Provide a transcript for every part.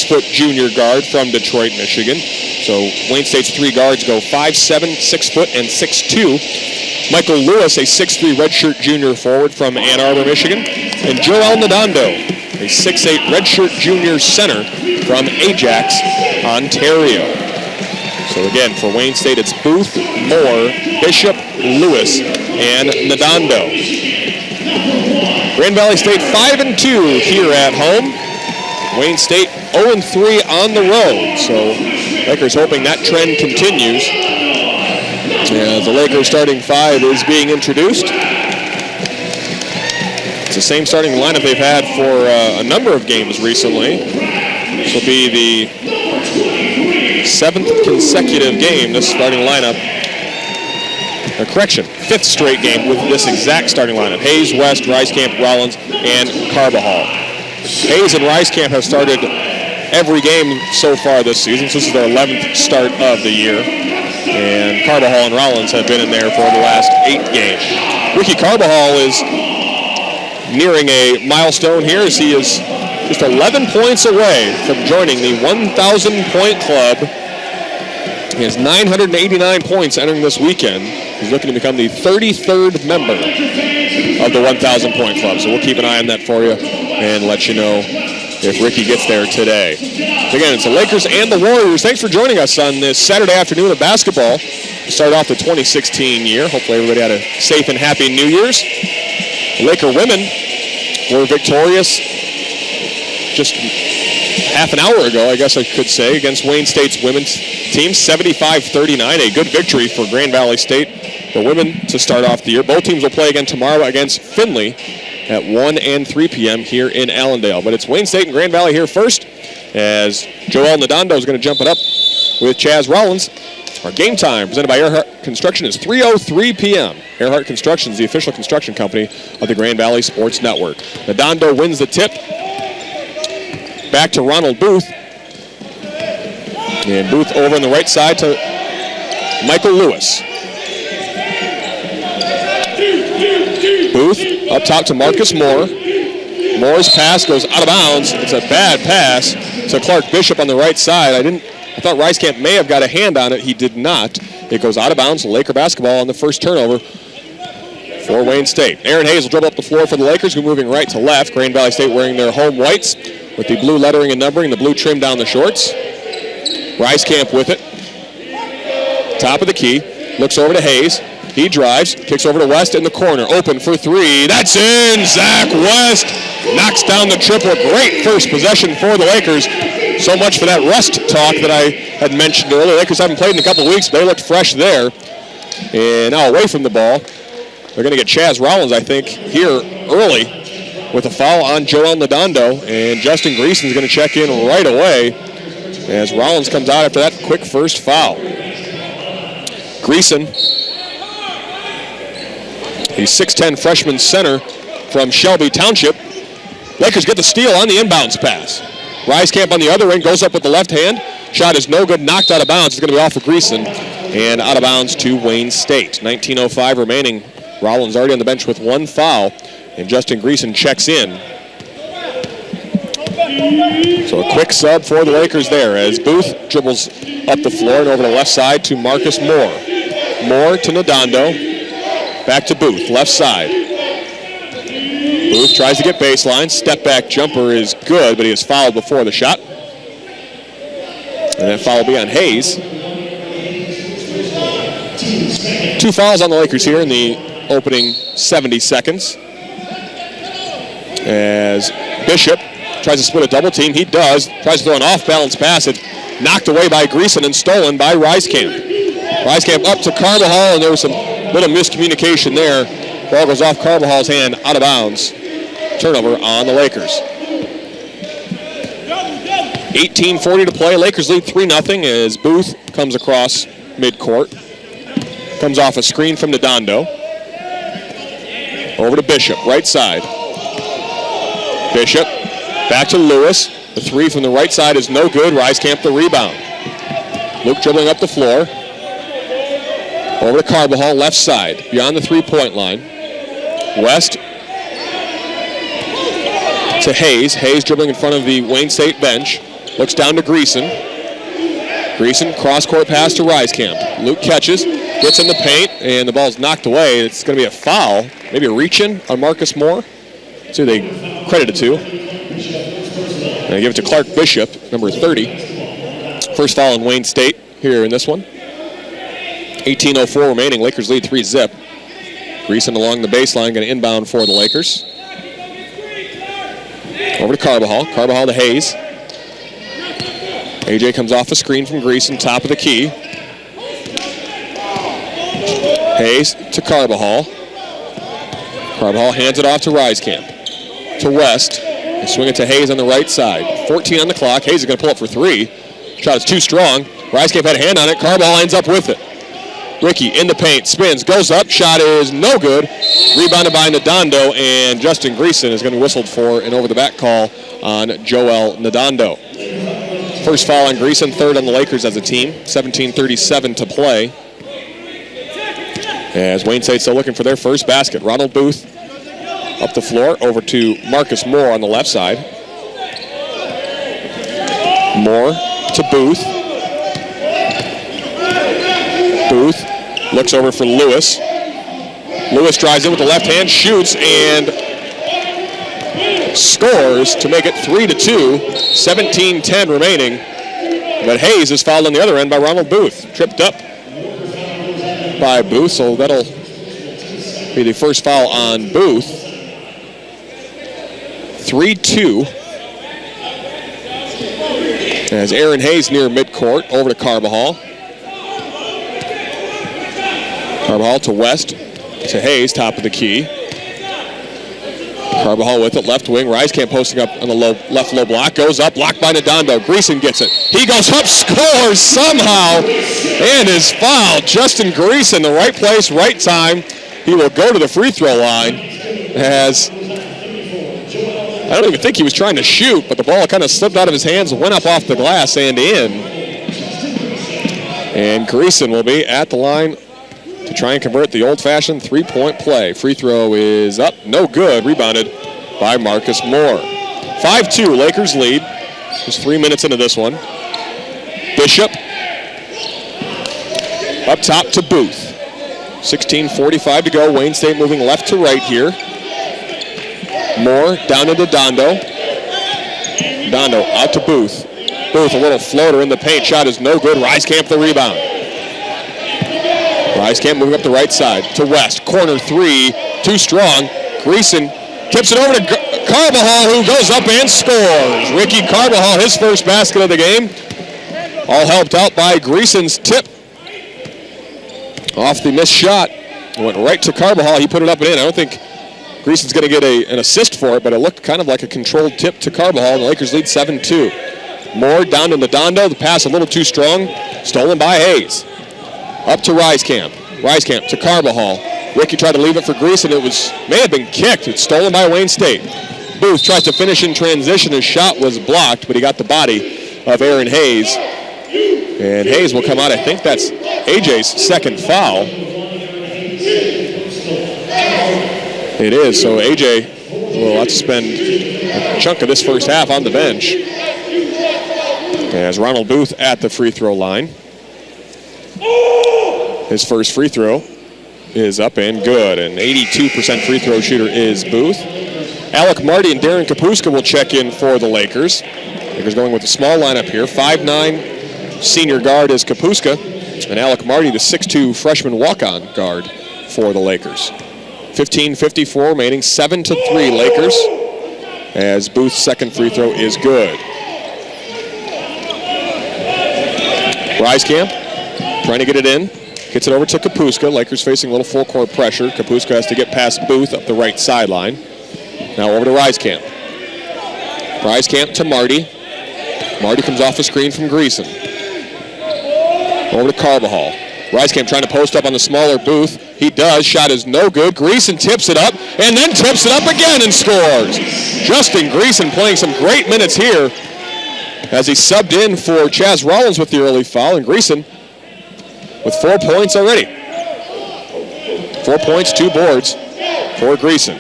6-foot junior guard from Detroit, Michigan. So Wayne State's 3 guards go 5'7", 6 foot, and 6'2". Michael Lewis, a 6'3" redshirt junior forward from Ann Arbor, Michigan. And Joel Nadando, a 6'8" redshirt junior center from Ajax, Ontario. So again, for Wayne State, it's Booth, Moore, Bishop, Lewis, and Nadando. Grand Valley State 5-2 here at home. Wayne State 0-3 on the road. So Lakers hoping that trend continues. The Lakers starting 5 is being introduced. It's the same starting lineup they've had for a number of games recently. This will be the 7th consecutive game, this starting lineup. Or correction, 5th straight game with this exact starting lineup. Hayes, West, Ricecamp, Rollins, and Carbajal. Hayes and Ricecamp have started every game so far this season. So this is their 11th start of the year. And Carbajal and Rollins have been in there for the last 8 games. Ricky Carbajal is nearing a milestone here as he is just 11 points away from joining the 1,000-point club. He has 989 points entering this weekend. He's looking to become the 33rd member of the 1,000-point club. So we'll keep an eye on that for you and let you know if Ricky gets there today. Again, it's the Lakers and the Warriors. Thanks for joining us on this Saturday afternoon of basketball. We started off the 2016 year. Hopefully everybody had a safe and happy New Year's. The Laker women were victorious just half an hour ago, I guess I could say, against Wayne State's women's team, 75-39. A good victory for Grand Valley State. The women to start off the year. Both teams will play again tomorrow against Findlay at 1 and 3 p.m. here in Allendale. But it's Wayne State and Grand Valley here first, as Joel Nadando is going to jump it up with Chaz Rollins. Our game time presented by Earhart Construction is 3:03 p.m. Earhart Construction is the official construction company of the Grand Valley Sports Network. Nadando wins the tip. Back to Ronald Booth. And Booth over on the right side to Michael Lewis. Booth up top to Marcus Moore. Moore's pass goes out of bounds. It's a bad pass to Clark Bishop on the right side. I thought Ricecamp may have got a hand on it. He did not. It goes out of bounds. Laker basketball on the first turnover for Wayne State. Aaron Hayes will dribble up the floor for the Lakers, who are moving right to left. Grand Valley State wearing their home whites with the blue lettering and numbering, the blue trim down the shorts. Ricecamp with it. Top of the key. Looks over to Hayes. He drives, kicks over to West in the corner. Open for 3. That's in! Zach West knocks down the triple. Great first possession for the Lakers. So much for that rust talk that I had mentioned earlier. Lakers haven't played in a couple weeks, but they looked fresh there. And now away from the ball. They're going to get Chaz Rollins, I think, here early with a foul on Joel Nadando. And Justin Greason's going to check in right away as Rollins comes out after that quick first foul. Greason, the 6'10 freshman center from Shelby Township. Lakers get the steal on the inbounds pass. Ricecamp on the other end goes up with the left hand. Shot is no good, knocked out of bounds. It's going to be off of Greason and out of bounds to Wayne State. 19:05 remaining. Rollins already on the bench with 1 foul, and Justin Greason checks in. So a quick sub for the Lakers there as Booth dribbles up the floor and over the left side to Marcus Moore. Moore to Nadando. Back to Booth, left side. Booth tries to get baseline. Step back jumper is good, but he is fouled before the shot. And that foul will be on Hayes. 2 fouls on the Lakers here in the opening 70 seconds. As Bishop tries to split a double team. He does. Tries to throw an off-balance pass. It's knocked away by Greason and stolen by Ricecamp. Ricecamp up to Carbajal, and there was some little miscommunication there. Ball goes off Carvajal's hand, out of bounds. Turnover on the Lakers. 18:40 to play. Lakers lead 3-0 as Booth comes across midcourt. Comes off a screen from Nadando. Over to Bishop, right side. Bishop back to Lewis. The 3 from the right side is no good. Ricecamp the rebound. Luke dribbling up the floor. Over to Carbajal, left side, beyond the 3-point line. West to Hayes. Hayes dribbling in front of the Wayne State bench. Looks down to Greason. Greason, cross-court pass to Reiskamp. Luke catches, gets in the paint, and the ball's knocked away. It's going to be a foul, maybe a reach-in on Marcus Moore. That's who they credit it to. And they give it to Clark Bishop, number 30. First foul in Wayne State here in this one. 18:04 remaining. Lakers lead 3-zip. Greason along the baseline, going to inbound for the Lakers. Over to Carbajal. Carbajal to Hayes. AJ comes off a screen from Greason, top of the key. Hayes to Carbajal. Carbajal hands it off to Reiskamp. To West. They swing it to Hayes on the right side. 14 on the clock. Hayes is going to pull up for three. Shot is too strong. Reiskamp had a hand on it. Carbajal ends up with it. Ricky in the paint, spins, goes up. Shot is no good. Rebounded by Nadando, and Justin Greason is going to be whistled for an over-the-back call on Joel Nadando. First foul on Greason, third on the Lakers as a team. 17:37 to play. As Wayne State still looking for their first basket. Ronald Booth up the floor, over to Marcus Moore on the left side. Moore to Booth. Booth looks over for Lewis. Lewis drives in with the left hand, shoots, and scores to make it 3-2. 17:10 remaining. But Hayes is fouled on the other end by Ronald Booth. Tripped up by Booth, so that'll be the first foul on Booth. 3-2. As Aaron Hayes near midcourt, over to Carbajal. Carbajal to West, to Hayes, top of the key. Carbajal with it, left wing. Reiskamp posting up on the left low block. Goes up, blocked by Nadando. Greason gets it. He goes up, scores somehow, and is fouled. Justin Greason, the right place, right time. He will go to the free throw line. As I don't even think he was trying to shoot, but the ball kind of slipped out of his hands, went up off the glass and in. And Greason will be at the line to try and convert the old-fashioned three-point play. Free throw is up, no good. Rebounded by Marcus Moore. 5-2, Lakers lead. Just 3 minutes into this one. Bishop up top to Booth. 16:45 to go. Wayne State moving left to right here. Moore down into Dondo. Dondo out to Booth. Booth, a little floater in the paint. Shot is no good. Reiskamp the rebound. Reiskamp moving up the right side to West. Corner three, too strong. Greason tips it over to Carbajal, who goes up and scores. Ricky Carbajal, his first basket of the game. All helped out by Greason's tip. Off the missed shot. It went right to Carbajal. He put it up and in. I don't think Greason's going to get an assist for it, but it looked kind of like a controlled tip to Carbajal. The Lakers lead 7-2. Moore down to Nadando. The pass a little too strong. Stolen by Hayes. Up to Reiskamp. Reiskamp to Carbajal. Ricky tried to leave it for Greason. It may have been kicked. It's stolen by Wayne State. Booth tries to finish in transition. His shot was blocked, but he got the body of Aaron Hayes. And Hayes will come out. I think that's AJ's second foul. It is, so AJ will have to spend a chunk of this first half on the bench. As Ronald Booth at the free throw line. His first free throw is up and good. An 82% free throw shooter is Booth. Alec Marty and Darren Kapuska will check in for the Lakers. Lakers going with a small lineup here. 5'9" senior guard is Kapuska. And Alec Marty, the 6'2" freshman walk-on guard for the Lakers. 15:54 remaining, 7-3 Lakers. As Booth's second free throw is good. Reiskamp trying to get it in. Gets it over to Kapuska. Lakers facing a little full court pressure. Kapuska has to get past Booth up the right sideline. Now over to Reiskamp. Reiskamp to Marty. Marty comes off a screen from Greason. Over to Carbajal. Reiskamp trying to post up on the smaller Booth. He does. Shot is no good. Greason tips it up and then tips it up again and scores. Justin Greason playing some great minutes here as he subbed in for Chaz Rollins with the early foul, and Greason with 4 points already. 4 points, 2 boards for Greason.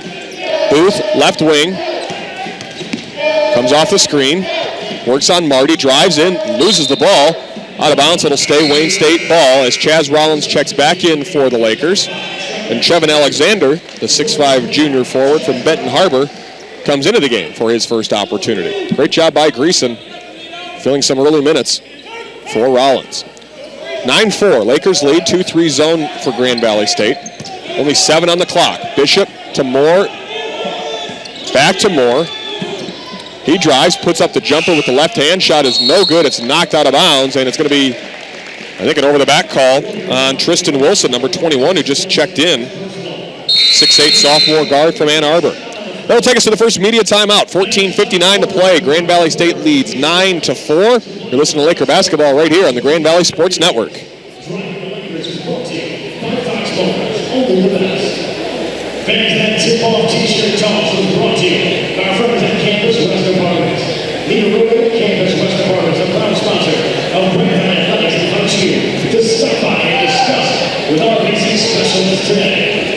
Booth, left wing, comes off the screen. Works on Marty, drives in, loses the ball. Out of bounds, it'll stay Wayne State ball as Chaz Rollins checks back in for the Lakers. And Trevin Alexander, the 6'5 junior forward from Benton Harbor, comes into the game for his first opportunity. Great job by Greason, filling some early minutes for Rollins. 9-4, Lakers lead, 2-3 zone for Grand Valley State. Only 7 on the clock. Bishop to Moore, back to Moore. He drives, puts up the jumper with the left hand. Shot is no good. It's knocked out of bounds, and it's going to be, I think, an over-the-back call on Tristan Wilson, number 21, who just checked in. 6'8 sophomore guard from Ann Arbor. That'll take us to the first media timeout. 14:59 to play. Grand Valley State leads 9-4. You're listening to Laker basketball right here on the Grand Valley Sports Network. Fans that tip-off t-shirt toss was brought to you by our friends at Campus West Apartments. Leader Campus West Apartments, a proud sponsor of Brandon Athletics, invites you to stop by and discuss with our BC specialists today.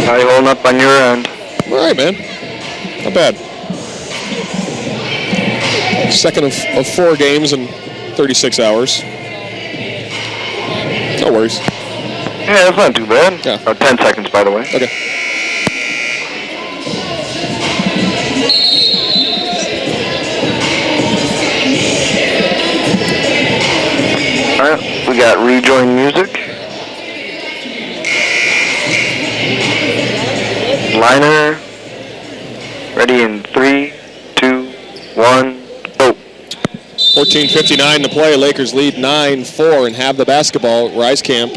How you holding up on your end? All right, man. Not bad. Second of 4 games in 36 hours. No worries. Yeah, that's not too bad. Yeah. Oh, 10 seconds, by the way. Okay. All right, we got rejoin music. Liner, ready in 3, 2, 1, go. 14:59 to play. Lakers lead 9-4 and have the basketball. Rieskamp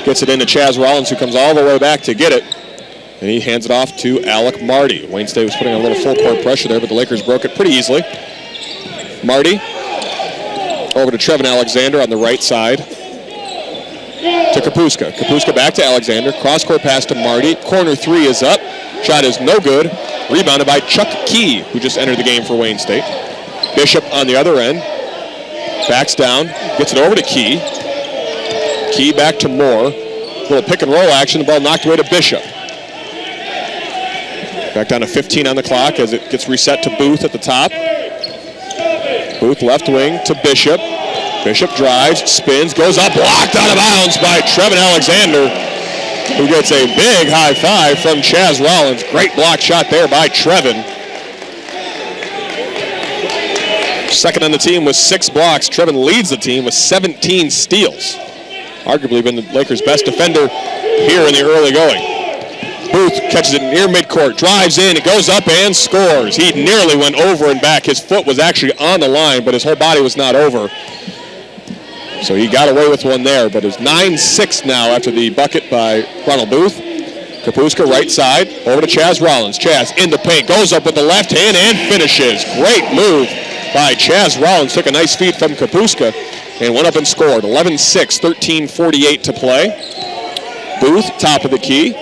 gets it into Chaz Rollins, who comes all the way back to get it. And he hands it off to Alec Marty. Wayne State was putting a little full court pressure there, but the Lakers broke it pretty easily. Marty over to Trevin Alexander on the right side. To Kapuska. Kapuska back to Alexander. Cross-court pass to Marty. Corner 3 is up. Shot is no good. Rebounded by Chuck Key, who just entered the game for Wayne State. Bishop on the other end. Backs down. Gets it over to Key. Key back to Moore. Little pick and roll action. The ball knocked away to Bishop. Back down to 15 on the clock as it gets reset to Booth at the top. Booth left wing to Bishop. Bishop drives, spins, goes up, blocked out of bounds by Trevin Alexander, who gets a big high five from Chaz Rollins. Great block shot there by Trevin. Second on the team with 6 blocks. Trevin leads the team with 17 steals. Arguably been the Lakers' best defender here in the early going. Booth catches it near midcourt, drives in, it goes up and scores. He nearly went over and back. His foot was actually on the line, but his whole body was not over. So he got away with one there, but it's 9-6 now after the bucket by Ronald Booth. Kapuska right side, over to Chaz Rollins. Chaz in the paint, goes up with the left hand and finishes. Great move by Chaz Rollins. Took a nice feed from Kapuska and went up and scored. 11-6, 13:48 to play. Booth, top of the key.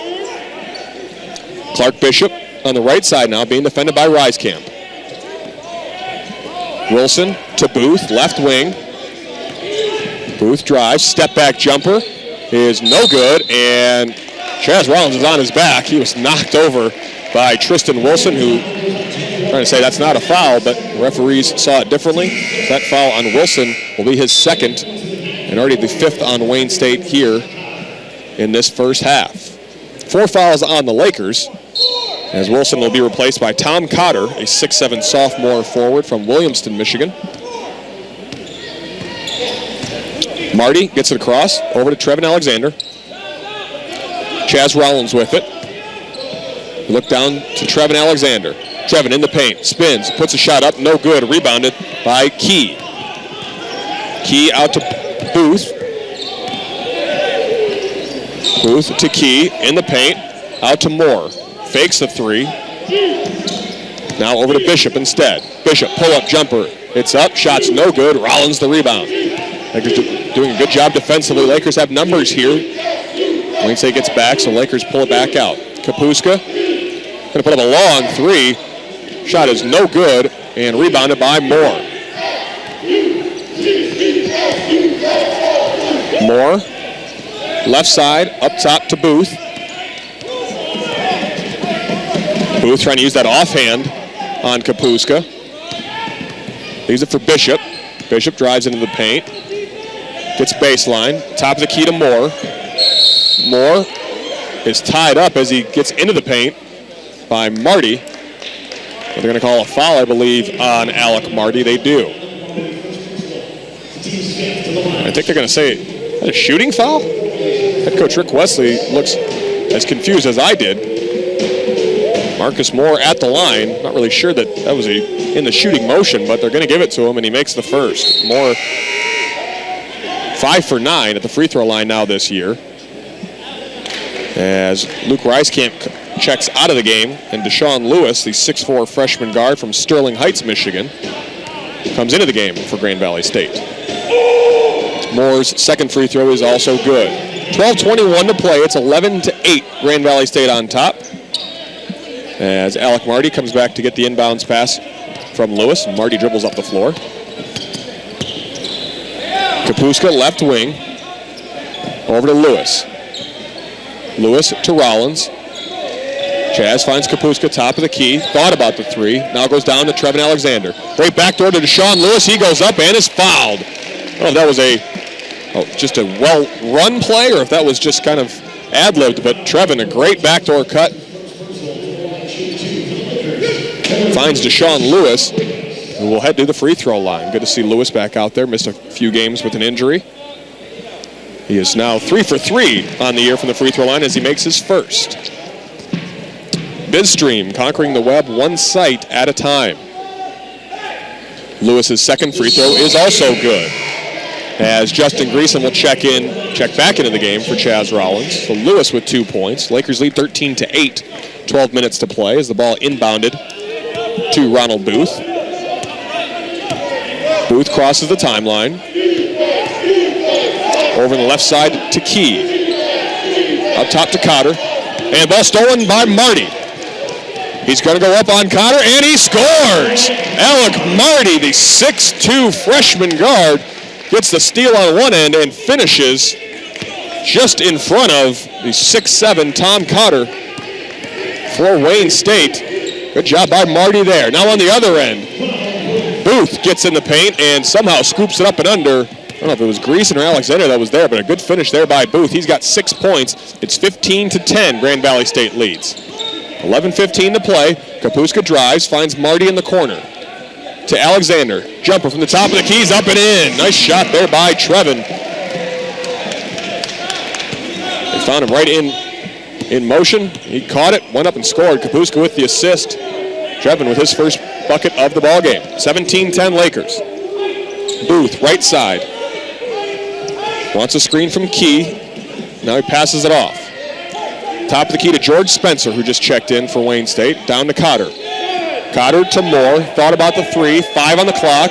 Clark Bishop on the right side now, being defended by Rieskamp. Wilson to Booth, left wing. Booth drives, step back jumper is no good, and Chaz Rollins is on his back. He was knocked over by Tristan Wilson, who, trying to say that's not a foul, but referees saw it differently. That foul on Wilson will be his second, and already the 5th on Wayne State here in this first half. 4 fouls on the Lakers, as Wilson will be replaced by Tom Cotter, a 6'7 sophomore forward from Williamston, Michigan. Marty gets it across, over to Trevin Alexander. Chaz Rollins with it. Look down to Trevin Alexander. Trevin in the paint, spins, puts a shot up, no good, rebounded by Key. Key out to Booth. Booth to Key, in the paint, out to Moore. Fakes the 3. Now over to Bishop instead. Bishop, pull-up jumper. It's up, shot's no good, Rollins the rebound. Lakers doing a good job defensively. Lakers have numbers here. Wayne State gets back, so Lakers pull it back out. Kapuska Going to put up a long three. Shot is no good and rebounded by Moore. Moore, left side, up top to Booth. Booth trying to use that offhand on Kapuska. Leaves it for Bishop. Bishop drives into the paint. Gets baseline. Top of the key to Moore. Moore is tied up as he gets into the paint by Marty. But they're going to call a foul, I believe, on Alec Marty. They do. I think they're going to say, is that a shooting foul? Head coach Rick Wesley looks as confused as I did. Marcus Moore at the line. Not really sure that was in the shooting motion, but they're going to give it to him, and he makes the first. Moore 5 for 9 at the free throw line now this year. As Luke Reiskamp checks out of the game, and Deshaun Lewis, the 6'4 freshman guard from Sterling Heights, Michigan, comes into the game for Grand Valley State. Moore's second free throw is also good. 12:21 to play. It's 11-8. Grand Valley State on top. As Alec Marty comes back to get the inbounds pass from Lewis. Marty dribbles up the floor. Kapuska, left wing. Over to Lewis. Lewis to Rollins. Chaz finds Kapuska, top of the key. Thought about the three. Now goes down to Trevin Alexander. Great backdoor to Deshaun Lewis. He goes up and is fouled. I don't know if that was just a well-run play or if that was just kind of ad-libbed, but Trevin, a great backdoor cut. Finds Deshaun Lewis, who will head to the free throw line. Good to see Lewis back out there. Missed a few games with an injury. He is now 3 for 3 on the year from the free throw line as he makes his first. Bizstream conquering the web one site at a time. Lewis's second free throw is also good, as Justin Greason will check back into the game for Chaz Rollins. So Lewis with 2 points. Lakers lead 13-8. 12 minutes to play as the ball inbounded to Ronald Booth. Booth crosses the timeline. Over on the left side to Key. Up top to Cotter. And ball stolen by Marty. He's going to go up on Cotter, and he scores! Alec Marty, the 6'2 freshman guard, gets the steal on one end and finishes just in front of the 6'7 Tom Cotter for Wayne State. Good job by Marty there. Now on the other end, Booth gets in the paint and somehow scoops it up and under. I don't know if it was Greason or Alexander that was there, but a good finish there by Booth. He's got 6 points. It's 15-10, Grand Valley State leads. 11:15 to play. Kapuska drives, finds Marty in the corner. To Alexander. Jumper from the top of the keys, up and in. Nice shot there by Trevin. They found him right in motion. He caught it, went up and scored. Kapuska with the assist. Trevin with his first bucket of the ball game. 17-10 Lakers. Booth, right side. Wants a screen from Key. Now he passes it off. Top of the key to George Spencer, who just checked in for Wayne State. Down to Cotter. Cotter to Moore. Thought about the three. 5 on the clock.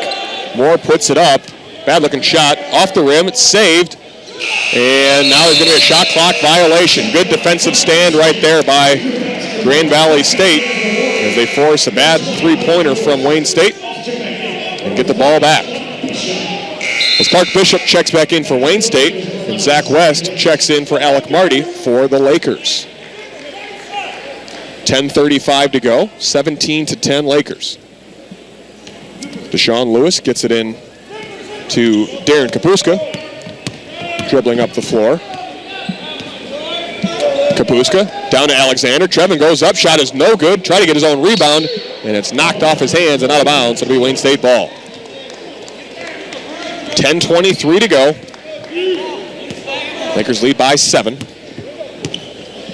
Moore puts it up. Bad looking shot. Off the rim. It's saved. And now there's going to be a shot clock violation. Good defensive stand right there by Grand Valley State as they force a bad three-pointer from Wayne State and get the ball back. As Clark Bishop checks back in for Wayne State, and Zach West checks in for Alec Marty for the Lakers. 10:35 to go, 17-10 Lakers. Deshaun Lewis gets it in to Darren Kapuska, dribbling up the floor. Kapuska down to Alexander. Trevin goes up, shot is no good. Try to get his own rebound, and it's knocked off his hands and out of bounds. It'll be Wayne State ball. 10:23 to go. Lakers lead by 7.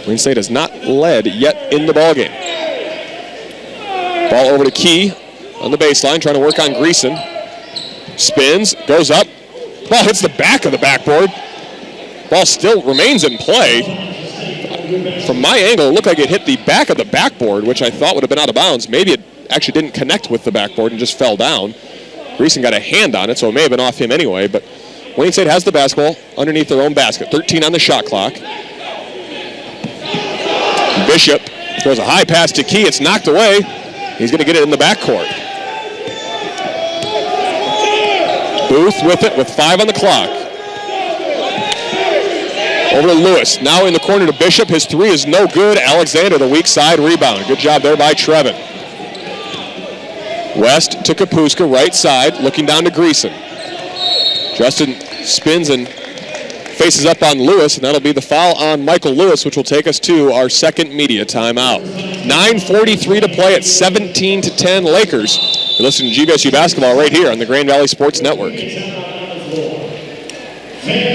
Wayne State has not led yet in the ballgame. Ball over to Key on the baseline, trying to work on Greason. Spins, goes up. Ball hits the back of the backboard. Ball still remains in play. From my angle, it looked like it hit the back of the backboard, which I thought would have been out of bounds. Maybe it actually didn't connect with the backboard and just fell down. Greason got a hand on it, so it may have been off him anyway, but Wayne State has the basketball underneath their own basket. 13 on the shot clock. Bishop Throws a high pass to Key. It's knocked away. He's going to get it in the backcourt. Booth with it with 5 on the clock. Over to Lewis. Now in the corner to Bishop. His 3 is no good. Alexander, the weak side rebound. Good job there by Trevin. West to Kapuska, right side, looking down to Greason. Justin spins and faces up on Lewis, and that'll be the foul on Michael Lewis, which will take us to our second media timeout. 9:43 to play at 17-10 Lakers. You're listening to GVSU basketball right here on the Grand Valley Sports Network. Fans,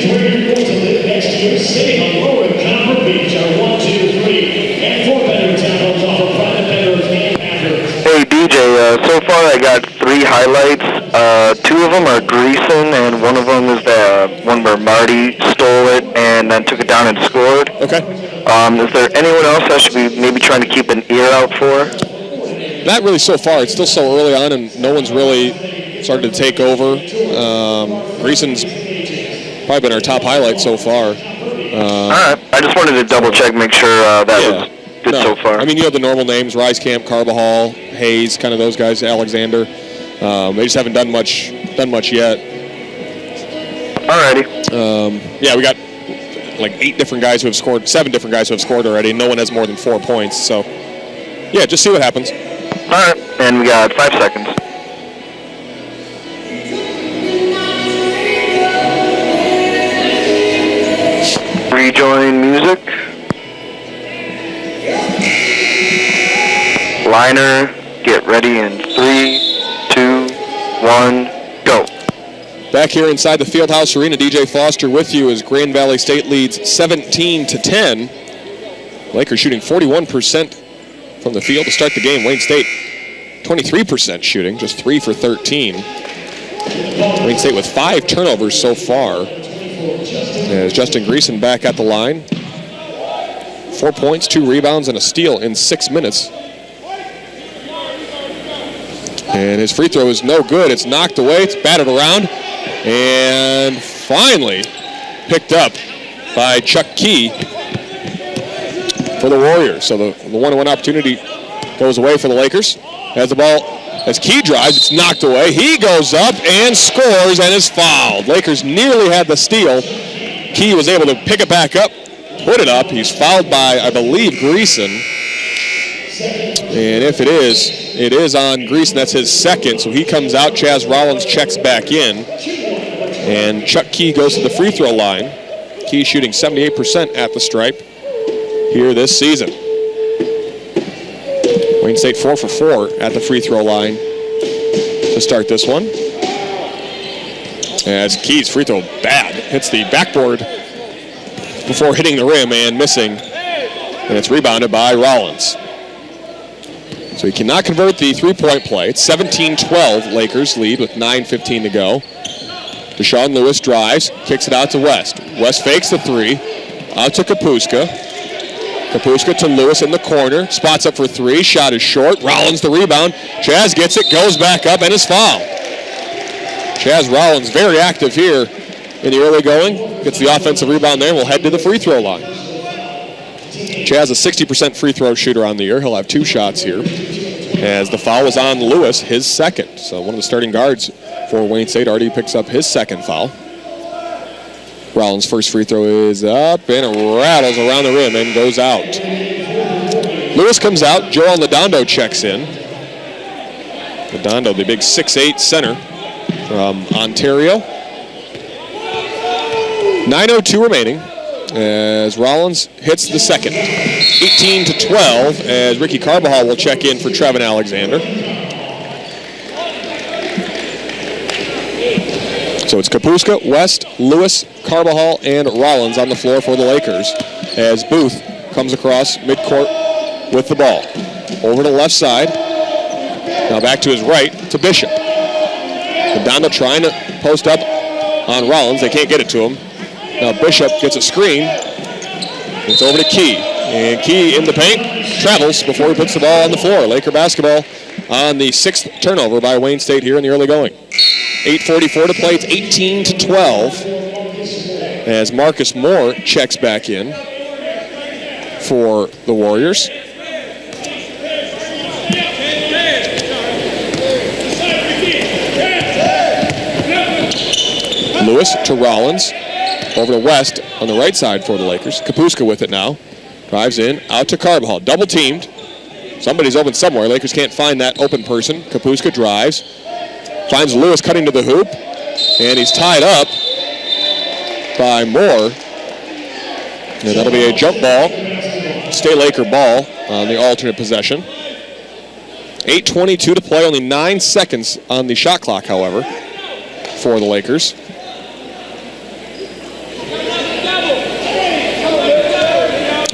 where you're going to live next year, sitting on Lower Copper Beach, our 1, 2, 3, and 4-bedroom townhomes offer private bedrooms and bathrooms. Hey DJ, so far I got 3 highlights. 2 of them are Greason, and one of them is the one where Marty stole it and then took it down and scored. Okay. Is there anyone else I should be maybe trying to keep an ear out for? Not really so far. It's still so early on, and no one's really started to take over. Greason's probably been our top highlight so far. All right. I just wanted to double check, make sure that was good so far. I mean, you have the normal names: Risecamp, Carbajal, Hayes, kind of those guys. Alexander. They just haven't done much yet. Alrighty. Yeah, we got like 8 different guys who have scored, 7 different guys who have scored already. No one has more than 4 points. So, yeah, just see what happens. All right, and we got 5 seconds. Rejoin music. Liner, get ready in 3, 2, 1, go. Back here inside the Fieldhouse Arena, DJ Foster with you as Grand Valley State leads 17-10. Lakers shooting 41% from the field to start the game. Wayne State 23% shooting, just 3 for 13. Wayne State with 5 turnovers so far. As Justin Greason back at the line. 4 points, 2 rebounds, and a steal in 6 minutes. And his free throw is no good. It's knocked away. It's batted around. And finally picked up by Chuck Key for the Warriors. So the one-on-one opportunity goes away for the Lakers. As the ball, as Key drives, it's knocked away. He goes up and scores and is fouled. Lakers nearly had the steal. Key was able to pick it back up, put it up. He's fouled by, I believe, Greason. And if it is on Greason. That's his second. So he comes out. Chaz Rollins checks back in. And Chuck Key goes to the free throw line. Key shooting 78% at the stripe here this season. Wayne State 4 for 4 at the free throw line to start this one. As Key's free throw bad. Hits the backboard before hitting the rim and missing. And it's rebounded by Rollins. So he cannot convert the three-point play. It's 17-12, Lakers lead with 9:15 to go. Deshaun Lewis drives, kicks it out to West. West fakes the 3, out to Kapuska. Kapuska to Lewis in the corner, spots up for 3, shot is short. Rollins the rebound. Chaz gets it, goes back up, and is fouled. Chaz Rollins very active here in the early going. Gets the offensive rebound there, and will head to the free throw line. Chaz, a 60% free throw shooter on the year. He'll have 2 shots here. As the foul was on Lewis, his second. So one of the starting guards for Wayne State already picks up his second foul. Rollins' first free throw is up and it rattles around the rim and goes out. Lewis comes out. Joel Nadondo checks in. Nadondo, the big 6'8 center from Ontario. 9:02 remaining as Rollins hits the second. 18-12 as Ricky Carbajal will check in for Trevin Alexander. So it's Kapuska, West, Lewis, Carbajal, and Rollins on the floor for the Lakers as Booth comes across midcourt with the ball. Over to the left side. Now back to his right to Bishop. Madonna trying to post up on Rollins. They can't get it to him. Now Bishop gets a screen. It's over to Key. And Key in the paint, travels before he puts the ball on the floor. Laker basketball on the 6th turnover by Wayne State here in the early going. 8:44 to play. It's 18-12 as Marcus Moore checks back in for the Warriors. Lewis to Rollins. Over to West on the right side for the Lakers. Kapuska with it now. Drives in, out to Carbajal. Double teamed. Somebody's open somewhere. Lakers can't find that open person. Kapuska drives. Finds Lewis cutting to the hoop. And he's tied up by Moore. And that'll be a jump ball. Stay Laker ball on the alternate possession. 8:22 to play. Only 9 seconds on the shot clock, however, for the Lakers.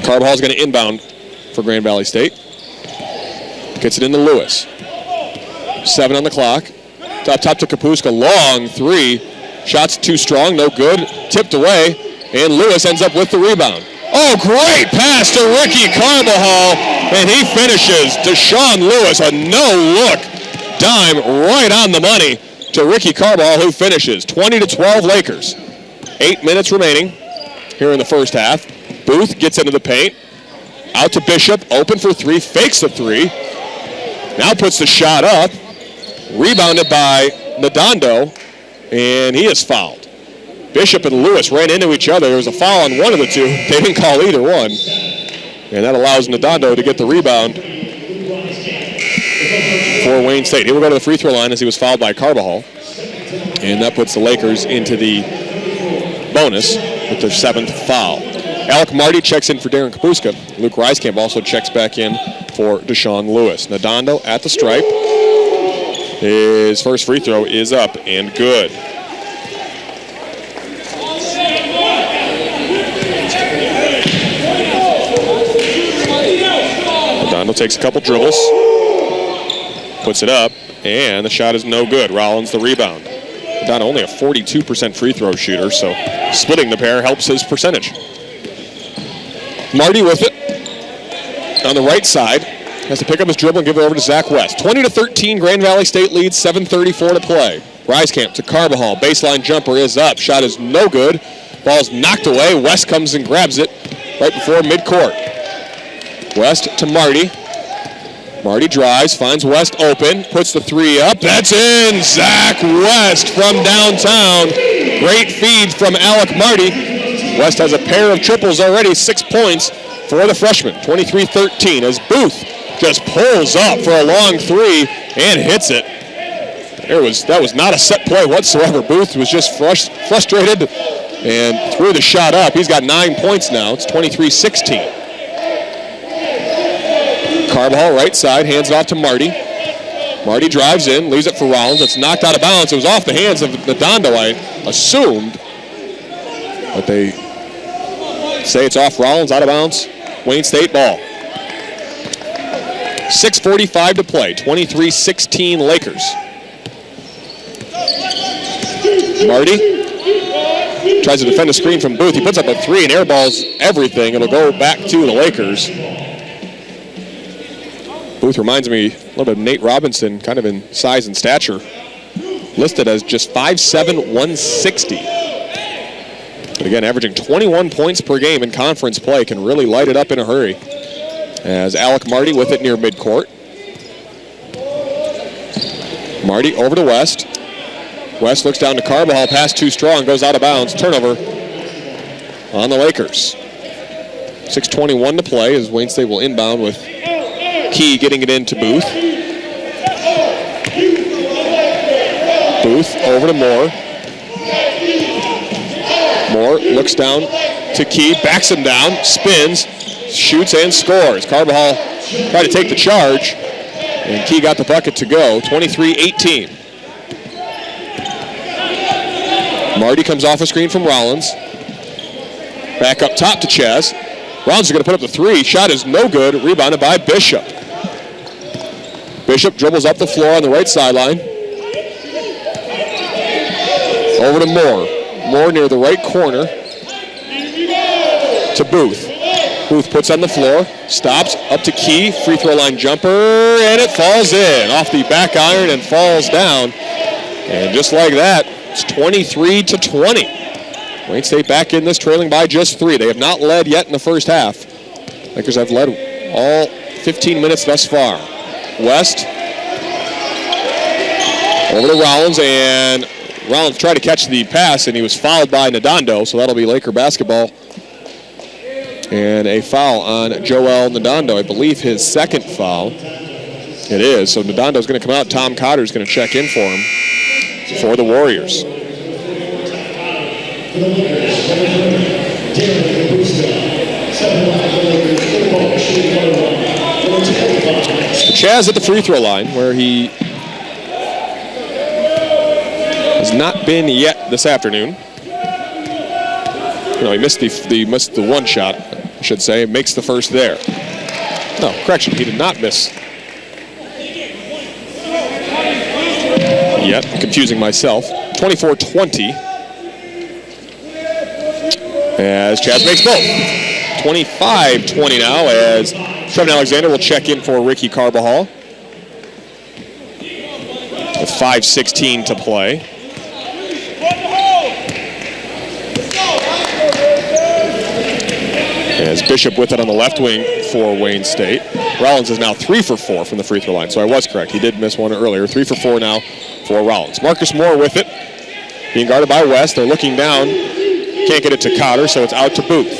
Carvajal's going to inbound for Grand Valley State. Gets it into Lewis. 7 on the clock. Top to Kapuska. Long three. Shot's too strong. No good. Tipped away. And Lewis ends up with the rebound. Oh, great pass to Ricky Carbajal. And he finishes. Deshaun Lewis, a no-look dime right on the money to Ricky Carbajal, who finishes. 20-12 Lakers. 8 minutes remaining here in the first half. Booth gets into the paint. Out to Bishop. Open for three. Fakes the three. Now puts the shot up. Rebounded by Nadando. And he is fouled. Bishop and Lewis ran into each other. There was a foul on one of the two. They didn't call either one. And that allows Nadando to get the rebound for Wayne State. He will go to the free throw line as he was fouled by Carbajal. And that puts the Lakers into the bonus with their 7th foul. Alec Marty checks in for Darren Kapuska. Luke Reiskamp also checks back in for Deshaun Lewis. Nadando at the stripe. His first free throw is up and good. Nadando takes a couple dribbles, puts it up, and the shot is no good. Rollins the rebound. Nadando only a 42% free throw shooter, so splitting the pair helps his percentage. Marty with it on the right side. Has to pick up his dribble and give it over to Zach West. 20-13, Grand Valley State leads, 7:34 to play. Reiskamp to Carbajal. Baseline jumper is up. Shot is no good. Ball's knocked away. West comes and grabs it right before midcourt. West to Marty. Marty drives, finds West open, puts the three up. That's in! Zach West from downtown. Great feed from Alec Marty. West has a pair of triples already, 6 points for the freshman. 23-13 as Booth just pulls up for a long three and hits it. That was not a set play whatsoever. Booth was just frustrated and threw the shot up. He's got 9 points now. It's 23-16. Carbajal right side, hands it off to Marty. Marty drives in, leaves it for Rollins. It's knocked out of bounds. It was off the hands of Nadando, I assumed. But they say it's off Rollins, out of bounds. Wayne State ball. 6:45 to play, 23-16 Lakers. Marty tries to defend a screen from Booth. He puts up a three and airballs everything. It'll go back to the Lakers. Booth reminds me a little bit of Nate Robinson, kind of in size and stature. Listed as just 5'7", 160. But again, averaging 21 points per game in conference play, can really light it up in a hurry. As Alec Marty with it near midcourt. Marty over to West. West looks down to Carbajal, pass too strong, goes out of bounds. Turnover on the Lakers. 6:21 to play as Wayne State will inbound with Key getting it into Booth. Booth over to Moore. Moore looks down to Key, backs him down, spins, shoots and scores. Carbajal tried to take the charge, and Key got the bucket to go. 23-18. Marty comes off a screen from Rollins. Back up top to Chaz. Rollins is going to put up the three. Shot is no good. Rebounded by Bishop. Bishop dribbles up the floor on the right sideline. Over to Moore. Moore near the right corner to Booth. Booth puts on the floor, stops, up to Key, free throw line jumper, and it falls in. Off the back iron and falls down. And just like that, it's 23-20. Wayne State back in this, trailing by just 3. They have not led yet in the first half. Lakers have led all 15 minutes thus far. West over to Rollins, and Rollins tried to catch the pass, and he was fouled by Nadando, so that'll be Laker basketball. And a foul on Joel Nadando, I believe his second foul. It is, so Nadando's going to come out. Tom Cotter's going to check in for him for the Warriors. Chaz at the free throw line, where he has not been yet this afternoon. No, he missed the one shot, I should say. Makes the first there. No, correction, he did not miss. Yet, confusing myself. 24-20. As Chaz makes both. 25-20 now as Trevin Alexander will check in for Ricky Carbajal. With 5:16 to play. As Bishop with it on the left wing for Wayne State. Rollins is now 3 for 4 from the free throw line, so I was correct. He did miss one earlier. 3 for 4 now for Rollins. Marcus Moore with it, being guarded by West. They're looking down. Can't get it to Cotter, so it's out to Booth.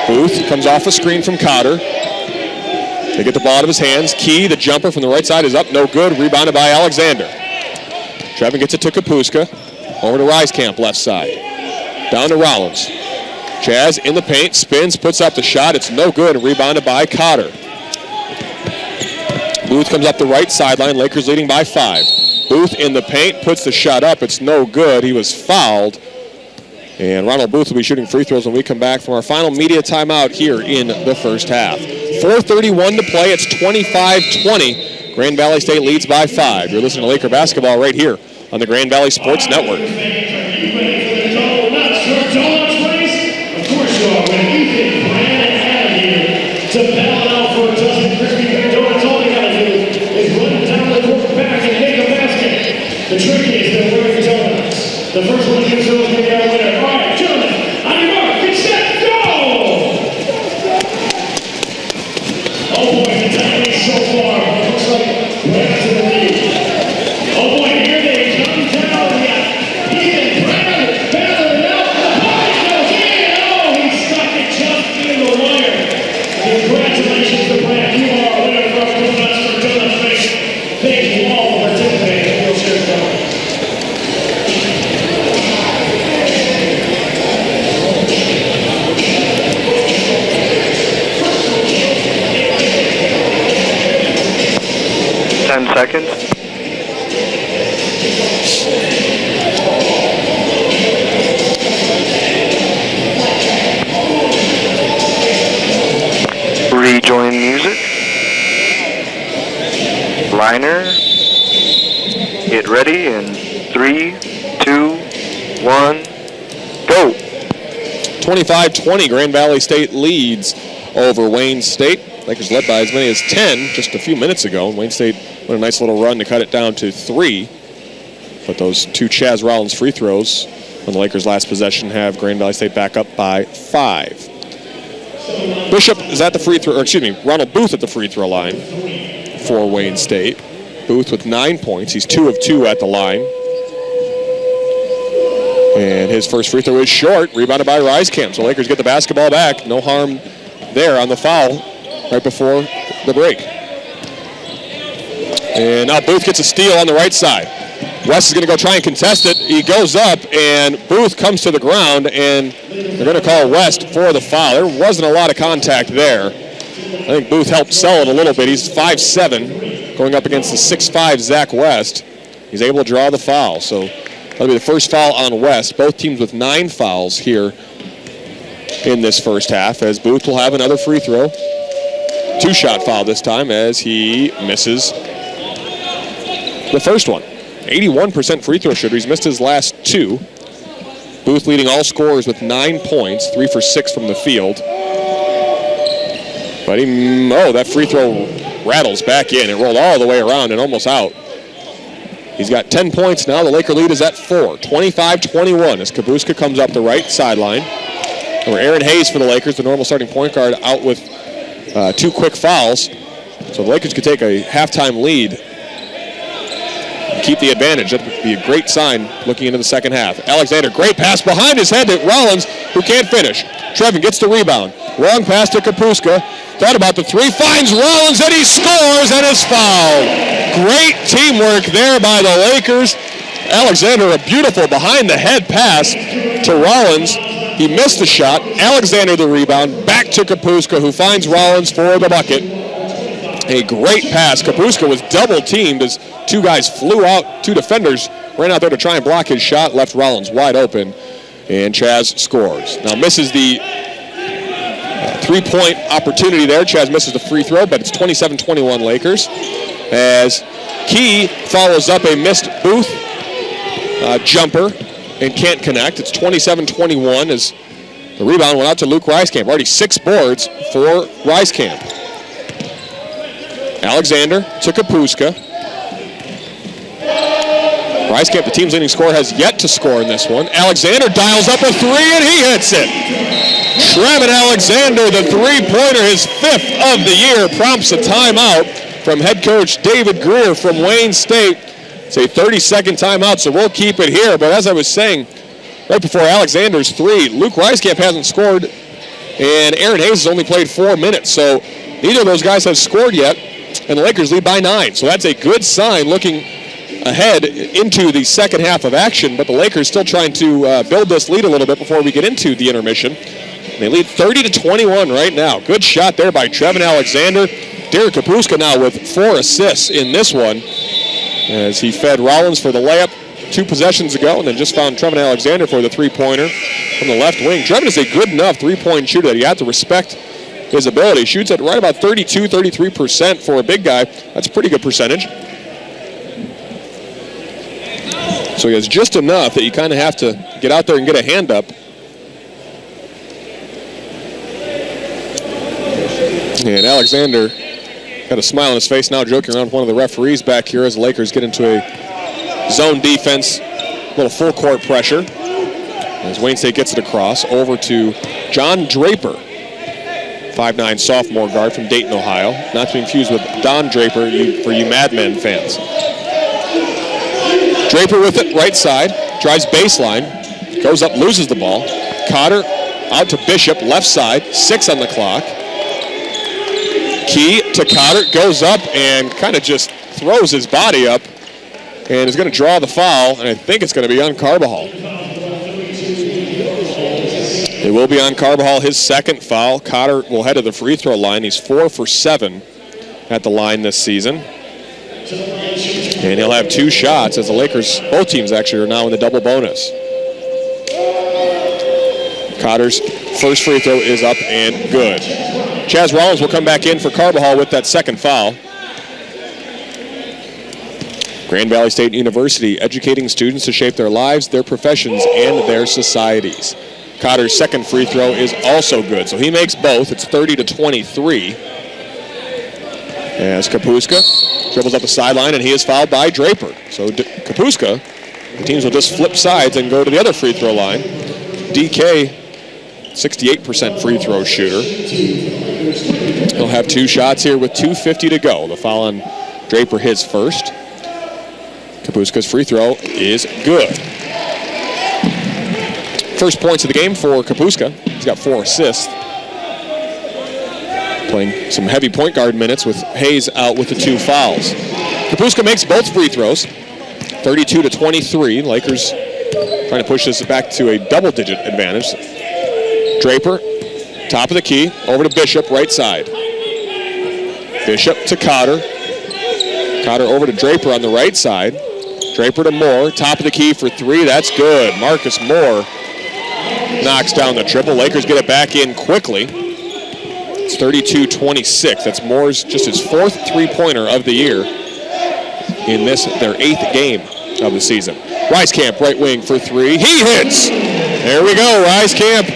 Booth comes off a screen from Cotter. They get the ball out of his hands. Key, the jumper from the right side, is up. No good. Rebounded by Alexander. Trevin gets it to Kapuska. Over to Reiskamp, left side. Down to Rollins. Chaz in the paint, spins, puts up the shot. It's no good. Rebounded by Cotter. Booth comes up the right sideline. Lakers leading by 5. Booth in the paint, puts the shot up. It's no good. He was fouled. And Ronald Booth will be shooting free throws when we come back from our final media timeout here in the first half. 4:31 to play. It's 25-20. Grand Valley State leads by 5. You're listening to Laker basketball right here on the Grand Valley Sports Network. Of course you are. When you think Brandon Avenue to battle out for a dozen crispy bear donuts, all they gotta do is run down the court back and make a basket. The trick is they're wearing donuts. The first one gets those big guy winner. All right, gentlemen, on your mark, get set, go! Oh boy, the dynamic so far. It looks like right to the lead. Oh boy, here they come down. Ethan Brown battling out. The ball goes in. Oh, he stuck it just in the wire. Congratulations to Brad. You are a winner from Donuts for Donuts Nation. Thank you all for participating. We'll share it. 10 seconds. Rejoin music. Liner. Get ready in 3, 2, 1, go. 25-20, Grand Valley State leads over Wayne State. Lakers led by as many as 10 just a few minutes ago. And Wayne State went a nice little run to cut it down to 3. But those 2 Chaz Rollins free throws on the Lakers' last possession have Grand Valley State back up by 5. Bishop is at the free throw, or excuse me, Ronald Booth at the free throw line for Wayne State. Booth with 9 points. He's 2 of 2 at the line. And his first free throw is short, rebounded by Reiskamp. So Lakers get the basketball back. No harm there on the foul right before the break. And now Booth gets a steal on the right side. West is going to go try and contest it. He goes up, and Booth comes to the ground, and they're going to call West for the foul. There wasn't a lot of contact there. I think Booth helped sell it a little bit. He's 5'7", going up against the 6'5" Zach West. He's able to draw the foul. So that'll be the first foul on West. Both teams with 9 fouls here in this first half, as Booth will have another free throw. 2-shot foul this time as he misses the first one. 81% free throw shooter. He's missed his last 2. Booth leading all scorers with 9 points, 3 for 6 from the field. But that free throw rattles back in. It rolled all the way around and almost out. He's got 10 points now. The Laker lead is at 4. 25-21 as Kabuska comes up the right sideline. Over Aaron Hayes for the Lakers, the normal starting point guard, out with 2 quick fouls. So the Lakers could take a halftime lead. keep the advantage. That would be a great sign looking into the second half. Alexander, great pass behind his head to Rollins, who can't finish. Trevin gets the rebound. Wrong pass to Kapuska. Thought about the three, finds Rollins, and he scores and is fouled. Great teamwork there by the Lakers. Alexander, a beautiful behind-the-head pass to Rollins. He missed the shot. Alexander the rebound. Back to Kapuska, who finds Rollins for the bucket. A great pass. Kapuska was double-teamed as two guys flew out. Two defenders ran out there to try and block his shot. Left Rollins wide open. And Chaz scores. Now misses the three-point opportunity there. Chaz misses the free throw, but it's 27-21 Lakers. As Key follows up a missed Booth jumper and can't connect. It's 27-21 as the rebound went out to Luke Reiskamp. Already 6 boards for Reiskamp. Alexander to Kapuska. Reiskamp, the team's leading scorer, has yet to score in this one. Alexander dials up a three and he hits it. Trevin Alexander, the three-pointer, his 5th of the year, prompts a timeout from head coach David Greer from Wayne State. It's a 30-second timeout, so we'll keep it here. But as I was saying, right before Alexander's three, Luke Reiskamp hasn't scored, and Aaron Hayes has only played 4 minutes. So neither of those guys have scored yet, and the Lakers lead by 9. So that's a good sign looking ahead into the second half of action, but the Lakers still trying to build this lead a little bit before we get into the intermission. They lead 30-21 right now. Good shot there by Trevin Alexander. Derek Kapuska now with 4 assists in this one as he fed Rollins for the layup 2 possessions ago and then just found Trevin Alexander for the three-pointer from the left wing. Trevin is a good enough three-point shooter that you have to respect his ability. Shoots at right about 32-33% for a big guy. That's a pretty good percentage. So he has just enough that you kind of have to get out there and get a hand up. And Alexander got a smile on his face now, joking around with one of the referees back here as the Lakers get into a zone defense, a little full court pressure. As Wayne State gets it across over to John Draper, 5'9" sophomore guard from Dayton, Ohio. Not to be confused with Don Draper for you Mad Men fans. Draper with it, right side, drives baseline, goes up, loses the ball. Cotter out to Bishop, left side, 6 on the clock. Key to Cotter, goes up and kind of just throws his body up and is going to draw the foul, and I think it's going to be on Carbajal. It will be on Carbajal, his second foul. Cotter will head to the free throw line. He's 4 for 7 at the line this season. And he'll have 2 shots as the Lakers, both teams actually, are now in the double bonus. Cotter's first free throw is up and good. Chaz Rollins will come back in for Carbajal with that second foul. Grand Valley State University, educating students to shape their lives, their professions, and their societies. Cotter's second free throw is also good, so he makes both. It's 30-23. As Kapuska dribbles up the sideline, and he is fouled by Draper. So Kapuska, the teams will just flip sides and go to the other free throw line. DK, 68% free throw shooter. He'll have 2 shots here with 2:50 to go. The foul on Draper, his first. Kapuska's free throw is good. First points of the game for Kapuska. He's got 4 assists. Playing some heavy point guard minutes with Hayes out with the 2 fouls. Kapuska makes both free throws. 32-23. Lakers trying to push this back to a double-digit advantage. Draper, top of the key, over to Bishop, right side. Bishop to Cotter. Cotter over to Draper on the right side. Draper to Moore, top of the key for 3, that's good. Marcus Moore knocks down the triple. Lakers get it back in quickly. It's 32-26. That's Moore's just his 4th three-pointer of the year in this, their 8th game of the season. Reiskamp, right wing for 3. He hits! There we go. Reiskamp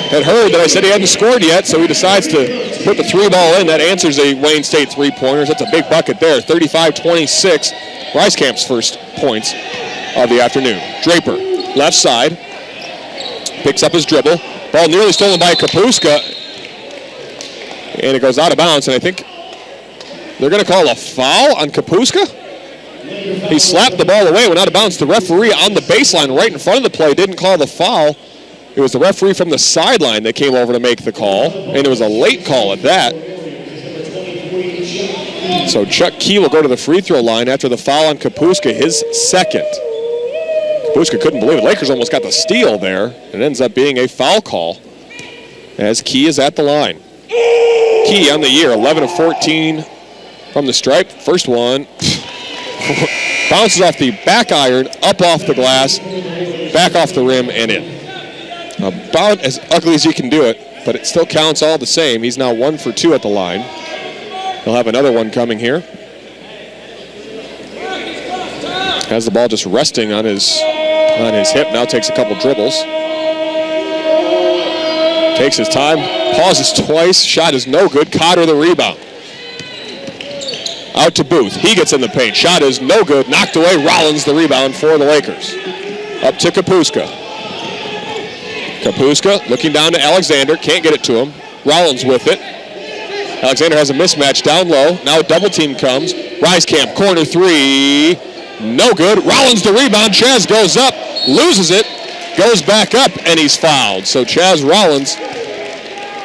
had heard that I said he hadn't scored yet, so he decides to put the 3 ball in. That answers a Wayne State three-pointers. That's a big bucket there. 35-26. Reiskamp's first points of the afternoon. Draper, left side, picks up his dribble. Ball nearly stolen by Kapuska, and it goes out of bounds, and I think they're going to call a foul on Kapuska. He slapped the ball away, went out of bounds. The referee on the baseline right in front of the play didn't call the foul. It was the referee from the sideline that came over to make the call, and it was a late call at that. So Chuck Key will go to the free throw line after the foul on Kapuska, his second. Kapuska couldn't believe it. Lakers almost got the steal there. It ends up being a foul call as Key is at the line. Key on the year, 11 of 14 from the stripe. First one bounces off the back iron, up off the glass, back off the rim, and in. About as ugly as you can do it, but it still counts all the same. He's now 1 for 2 at the line. He'll have another one coming here. Has the ball just resting on his hip. Now takes a couple dribbles. Takes his time, pauses twice. Shot is no good. Cotter the rebound. Out to Booth. He gets in the paint. Shot is no good. Knocked away. Rollins the rebound for the Lakers. Up to Kapuska. Kapuska looking down to Alexander. Can't get it to him. Rollins with it. Alexander has a mismatch down low. Now a double team comes. Rieskamp, corner three. No good. Rollins the rebound. Chaz goes up, loses it, goes back up, and he's fouled. So Chaz Rollins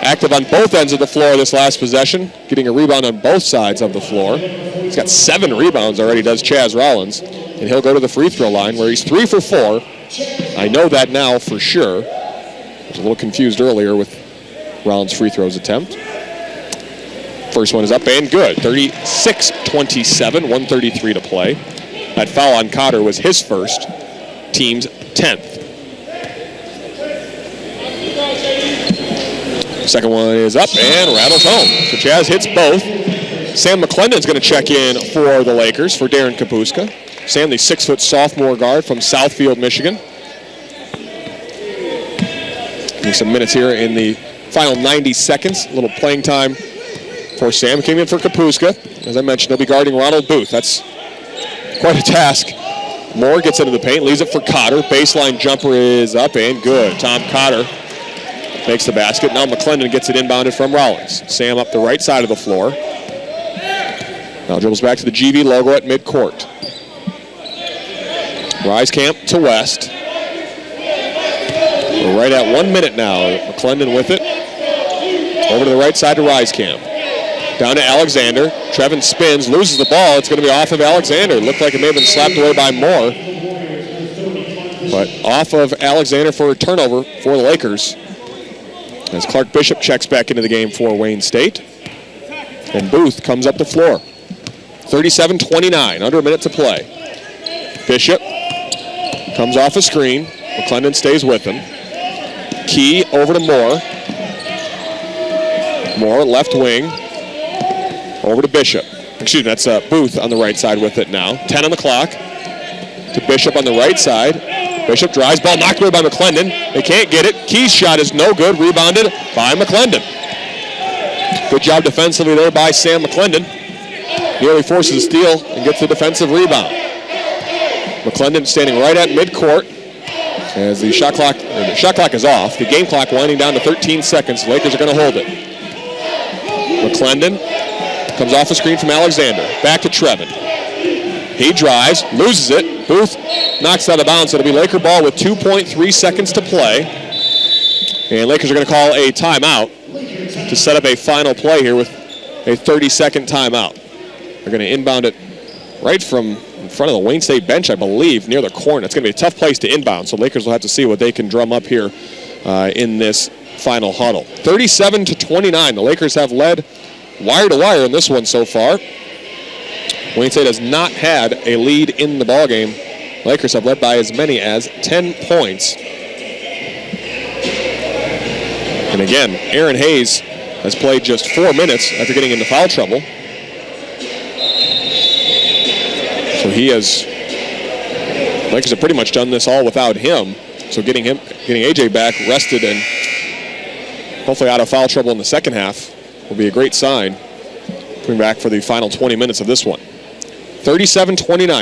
active on both ends of the floor this last possession, getting a rebound on both sides of the floor. He's got 7 rebounds already, does Chaz Rollins. And he'll go to the free throw line where he's 3 for 4. I know that now for sure. I was a little confused earlier with Rollins' free throws attempt. First one is up and good. 36-27, 1:33 to play. That foul on Cotter was his first, team's 10th. Second one is up and rattles home. So Chaz hits both. Sam McClendon's going to check in for the Lakers for Darren Kapuska. Sam, the 6-foot sophomore guard from Southfield, Michigan. Getting some minutes here in the final 90 seconds. A little playing time for Sam. Came in for Kapuska. As I mentioned, he'll be guarding Ronald Booth. That's quite a task. Moore gets into the paint, leaves it for Cotter. Baseline jumper is up and good. Tom Cotter makes the basket. Now McClendon gets it inbounded from Rollins. Sam up the right side of the floor. Now dribbles back to the GV logo at midcourt. Rieskamp to West. We're right at 1 minute now. McClendon with it. Over to the right side to Rieskamp. Down to Alexander. Trevin spins, loses the ball. It's going to be off of Alexander. Looked like it may have been slapped away by Moore. But off of Alexander for a turnover for the Lakers. As Clark Bishop checks back into the game for Wayne State. And Booth comes up the floor. 37-29, under a minute to play. Bishop comes off a screen. McClendon stays with him. Key over to Moore. Moore, left wing. Over to Bishop. Excuse me, that's Booth on the right side with it now. 10 on the clock. To Bishop on the right side. Bishop drives, ball knocked away by McClendon. They can't get it. Key's shot is no good, rebounded by McClendon. Good job defensively there by Sam McClendon. Nearly forces a steal and gets the defensive rebound. McClendon standing right at midcourt as the shot clock is off. The game clock winding down to 13 seconds. The Lakers are going to hold it. McClendon comes off a screen from Alexander. Back to Trevin. He drives, loses it. Booth knocks out of bounds. It'll be Laker ball with 2.3 seconds to play. And Lakers are going to call a timeout to set up a final play here with a 30-second timeout. They're going to inbound it right from in front of the Wayne State bench, I believe, near the corner. It's going to be a tough place to inbound, so Lakers will have to see what they can drum up here in this final huddle. 37-29. The Lakers have led wire to wire in this one so far. Wayne State has not had a lead in the ballgame. Lakers have led by as many as 10 points. And again, Aaron Hayes has played just 4 minutes after getting into foul trouble. So Lakers have pretty much done this all without him. So getting AJ back, rested, and hopefully out of foul trouble in the second half will be a great sign. Coming back for the final 20 minutes of this one. 37-29.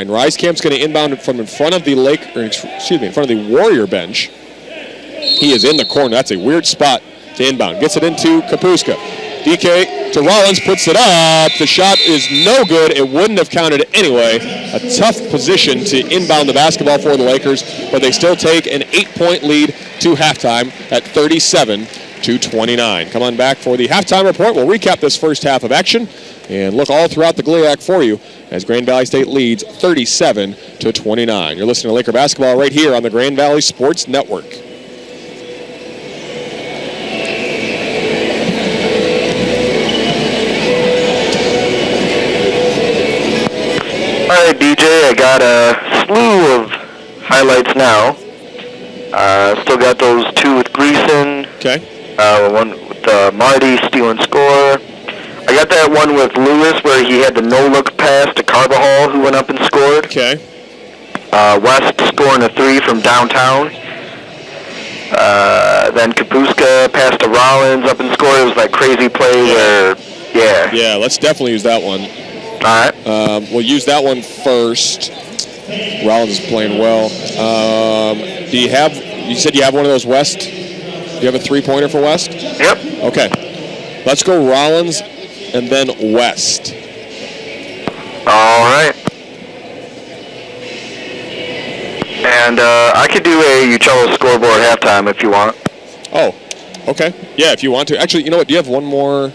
Rieskamp's going to inbound it from in front of the in front of the Warrior bench. He is in the corner. That's a weird spot to inbound. Gets it into Kapuska. DK to Rollins, puts it up. The shot is no good. It wouldn't have counted anyway. A tough position to inbound the basketball for the Lakers, but they still take an 8-point lead to halftime at 37-29. Come on back for the halftime report. We'll recap this first half of action and look all throughout the GLIAC for you as Grand Valley State leads 37-29. You're listening to Laker basketball right here on the Grand Valley Sports Network. All right, DJ, I got a slew of highlights now. Still got those two with Greason. Okay. One with Marty stealing score. I got that one with Lewis where he had the no-look pass to Carbajal, who went up and scored. Okay. West scoring a 3 from downtown. Then Kapuska passed to Rollins up and scored. It was that crazy play where, Yeah, let's definitely use that one. All right. We'll use that one first. Rollins is playing well. You said you have one of those West? Do you have a three-pointer for West? Yep. Okay. Let's go Rollins and then West. All right. And I could do a Uccello scoreboard halftime if you want. Oh, okay. Yeah, if you want to. Actually, you know what? Do you have one more?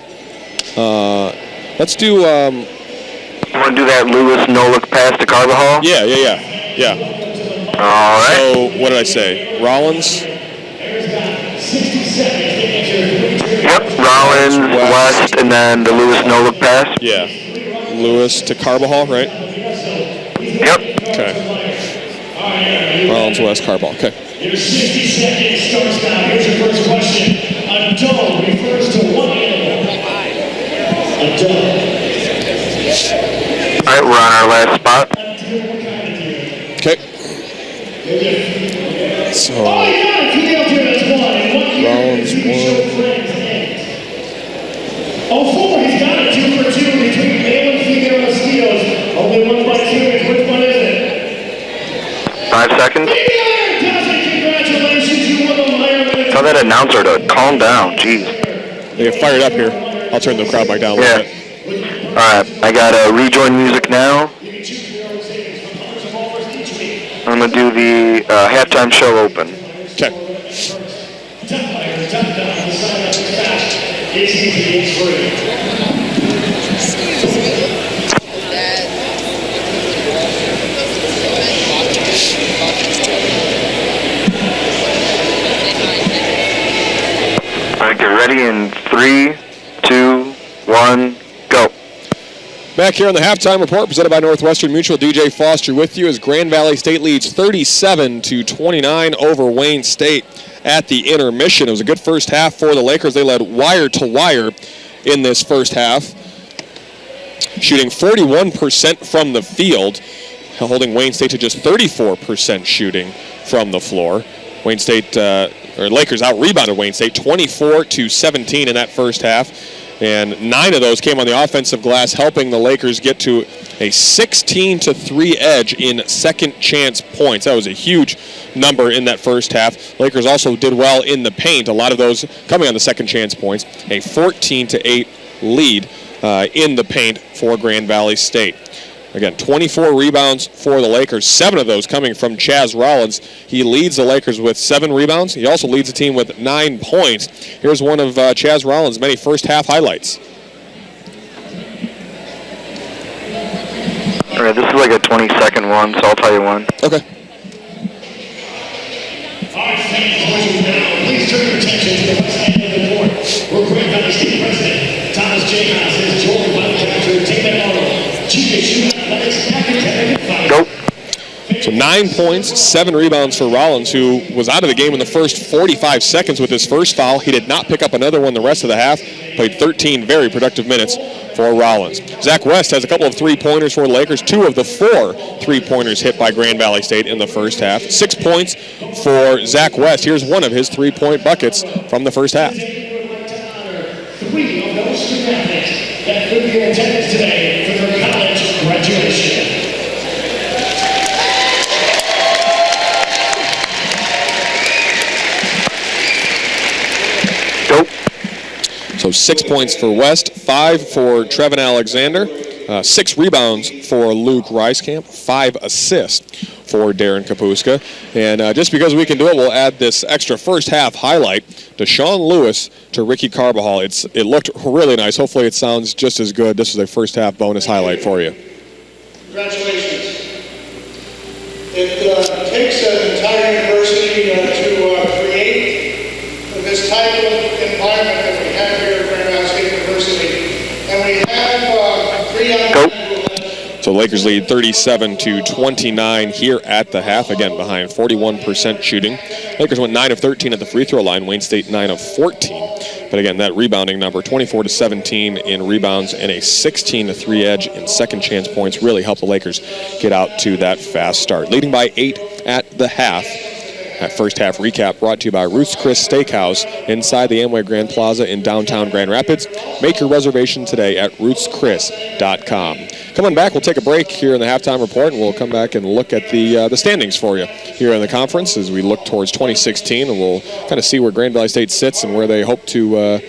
Let's do... You want to do that Lewis no-look pass to Carbajal? Yeah. All right. So, what did I say? Rollins? Yep, Rollins, West, and then the Lewis no-look pass. Yeah. Lewis to Carbajal, right? Yep. Okay. Rollins, West, Carbajal. Okay. Your 60 seconds starts now. Here's your first question. A dome refers to what animal? A dome. All right, we're on our last spot. Okay. So, Rollins, 1. Oh, 4, he's got it 2 for 2 between male and female mosquitoes. Only 1 by 2. Which one is it? 5 seconds. Congratulations, you won the Meyer. Tell that announcer to calm down. Jeez. They get fired up here. I'll turn the crowd back down a little bit. All right, I got rejoin music now. I'm going to do the halftime show open. Okay. All right, get ready in 3, 2, 1, go. Back here on the halftime report presented by Northwestern Mutual, DJ Foster with you as Grand Valley State leads 37-29 over Wayne State at the intermission. It was a good first half for the Lakers. They led wire to wire in this first half, shooting 41% from the field, holding Wayne State to just 34% shooting from the floor. Wayne State, Lakers out-rebounded Wayne State 24-17 in that first half. And 9 of those came on the offensive glass, helping the Lakers get to a 16-3 edge in second chance points. That was a huge number in that first half. Lakers also did well in the paint, a lot of those coming on the second chance points. A 14-8 lead in the paint for Grand Valley State. Again, 24 rebounds for the Lakers, 7 of those coming from Chaz Rollins. He leads the Lakers with 7 rebounds. He also leads the team with 9 points. Here's one of Chaz Rollins' many first half highlights. All right, this is like a 20-second one, so I'll tell you one. Okay. All right, fans, now, please turn your attention to the west end of the court, where Grand Valley State President Thomas J. Haas is joined by the director of Team Model, GVSU Athletics Academic Advisor. Go. So 9 points, 7 rebounds for Rollins, who was out of the game in the first 45 seconds with his first foul. He did not pick up another one the rest of the half. Played 13 very productive minutes for Rollins. Zach West has a couple of three-pointers for the Lakers. 2 of the 4 three-pointers hit by Grand Valley State in the first half. 6 points for Zach West. Here's one of his three-point buckets from the first half. 3 of those student athletes that could be in attendance today for their college graduation. Go. So 6 points for West, 5 for Trevin Alexander, 6 rebounds for Luke Reiskamp, 5 assists for Darren Kapuska. And just because we can do it, we'll add this extra first half highlight to Sean Lewis to Ricky Carbajal. It looked really nice. Hopefully it sounds just as good. This is a first half bonus highlight for you. Congratulations. It takes an entire university to create this type of environment that we have here at Grand Valley State University. And we have 3 young men. So Lakers lead 37-29 here at the half. Again, behind 41% shooting. Lakers went 9 of 13 at the free throw line. Wayne State 9 of 14. But again, that rebounding number, 24-17 in rebounds and a 16-3 edge in second chance points really helped the Lakers get out to that fast start. Leading by 8 at the half. That first half recap brought to you by Ruth's Chris Steakhouse inside the Amway Grand Plaza in downtown Grand Rapids. Make your reservation today at ruthschris.com. Coming back, we'll take a break here in the halftime report, and we'll come back and look at the standings for you here in the conference as we look towards 2016, and we'll kind of see where Grand Valley State sits and where they hope to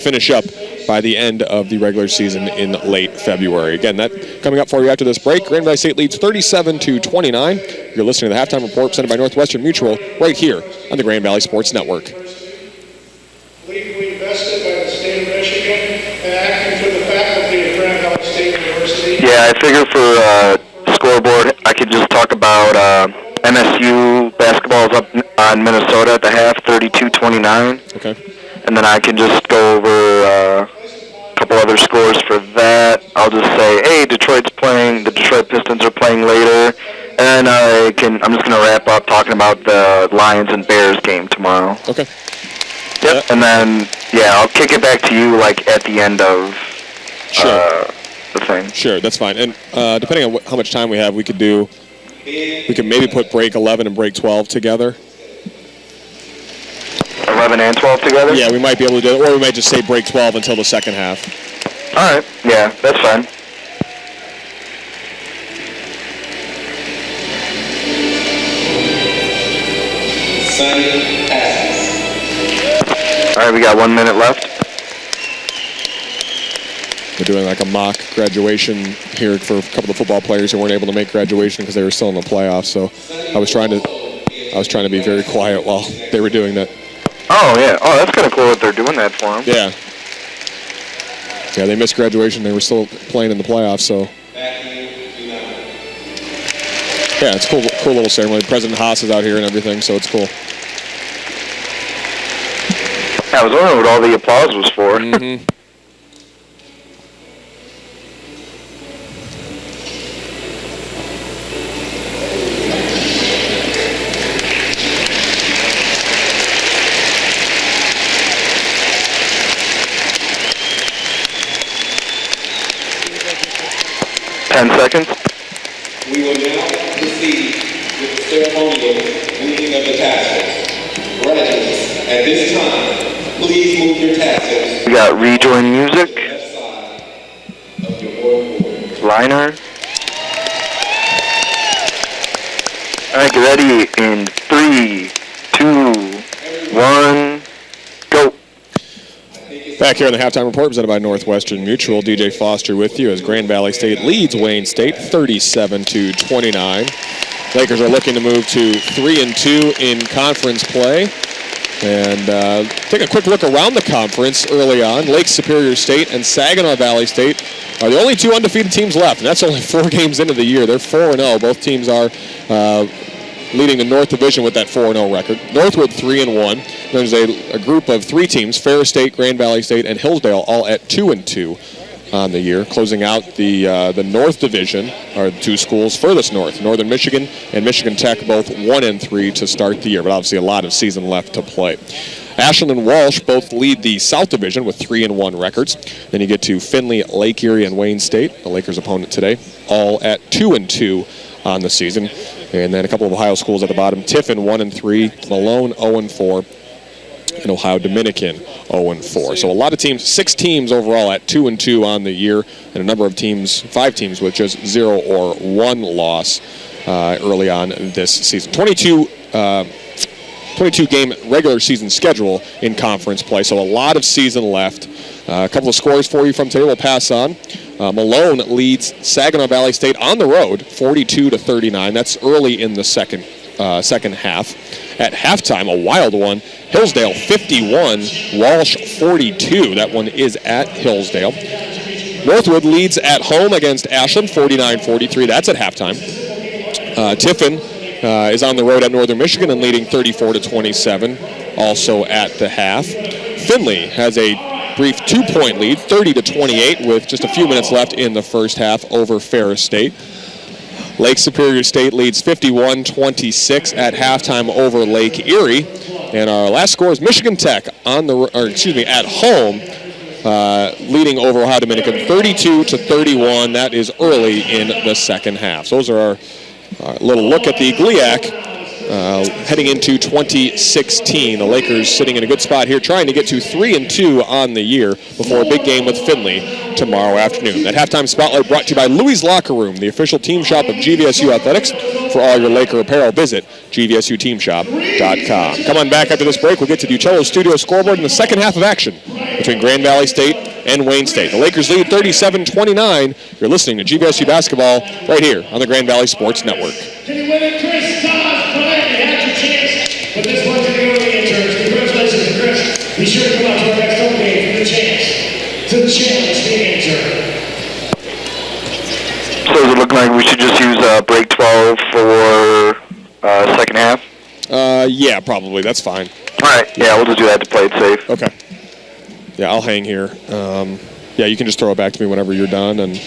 finish up by the end of the regular season in late February. Again, that coming up for you after this break. Grand Valley State leads 37-29. You're listening to the halftime report presented by Northwestern Mutual right here on the Grand Valley Sports Network. We invested by the state of Michigan and acting for the faculty of Grand Valley State University. Yeah, I figure for scoreboard, I could just talk about MSU basketball is up on Minnesota at the half, 32-29. Okay. And then I can just go over a couple other scores for that. I'll just say, hey, Detroit's playing, the Detroit Pistons are playing later. And I'm just going to wrap up talking about the Lions and Bears game tomorrow. Okay. Yep, and then, yeah, I'll kick it back to you, like, at the end of the thing. Sure, that's fine. And depending on how much time we have, we could maybe put break 11 and break 12 together. 11 and 12 together? Yeah, we might be able to do it, or we might just say break 12 until the second half. All right, yeah, that's fine. All right, we got 1 minute left. We're doing like a mock graduation here for a couple of football players who weren't able to make graduation because they were still in the playoffs. So I was trying to be very quiet while they were doing that. Oh, yeah. Oh, that's kind of cool that they're doing that for them. Yeah. Yeah, they missed graduation. They were still playing in the playoffs, so. Yeah, it's a cool little ceremony. President Haas is out here and everything, so it's cool. I was wondering what all the applause was for. Mm-hmm. Seconds. We will now proceed with the ceremonial moving of the tassels. Graduates, at this time, please move your tassels. We got rejoin music. Left side of your board. Liner. All right, get ready in 3, 2, 1, go. Back here on the halftime report presented by Northwestern Mutual, DJ Foster with you as Grand Valley State leads Wayne State 37-29. Lakers are looking to move to 3-2 in conference play. And take a quick look around the conference early on. Lake Superior State and Saginaw Valley State are the only 2 undefeated teams left, and that's only 4 games into the year. They're 4-0. Both teams are leading the North Division with that 4-0 record. Northwood 3-1. There's a group of 3 teams, Ferris State, Grand Valley State, and Hillsdale, all at 2-2 on the year. Closing out the North Division are the 2 schools furthest north, Northern Michigan and Michigan Tech, both 1-3 to start the year, but obviously a lot of season left to play. Ashland and Walsh both lead the South Division with 3-1 records. Then you get to Findlay, Lake Erie, and Wayne State, the Lakers' opponent today, all at 2-2 on the season. And then a couple of Ohio schools at the bottom, Tiffin 1-3, Malone 0-4, and Ohio Dominican 0-4. So a lot of teams, 6 teams overall at 2-2 on the year, and a number of teams, 5 teams with just 0 or 1 loss early on this season. 22 game regular season schedule in conference play, so a lot of season left. A couple of scores for you from today we'll pass on. Malone leads Saginaw Valley State on the road, 42-39. That's early in the second half. At halftime, a wild one. Hillsdale 51, Walsh 42. That one is at Hillsdale. Northwood leads at home against Ashland, 49-43. That's at halftime. Tiffin is on the road at Northern Michigan and leading 34-27, also at the half. Findlay has a brief 2-point lead, 30-28, with just a few minutes left in the first half over Ferris State. Lake Superior State leads 51-26 at halftime over Lake Erie. And our last score is Michigan Tech at home, leading over Ohio Dominican 32-31. That is early in the second half. So those are our little look at the GLIAC heading into 2016. The Lakers sitting in a good spot here, trying to get to 3-2 on the year before a big game with Findlay tomorrow afternoon. That halftime spotlight brought to you by Louis Locker Room, the official team shop of GVSU Athletics. For all your Laker apparel, visit GVSUteamshop.com. Come on back after this break. We'll get to Ducello's studio scoreboard in the second half of action between Grand Valley State and Wayne State. The Lakers lead 37-29. You're listening to GVSU basketball right here on the Grand Valley Sports Network. Can you win it, Chris? But this one's going to go to the interns. Congratulations to Chris. Be sure to come out to our next home game for the chance to the challenge the intern. So does it look like we should just use break 12 for second half? Yeah, probably. That's fine. All right. Yeah, we'll just do that to play it safe. Okay. Yeah, I'll hang here. Yeah, you can just throw it back to me whenever you're done. And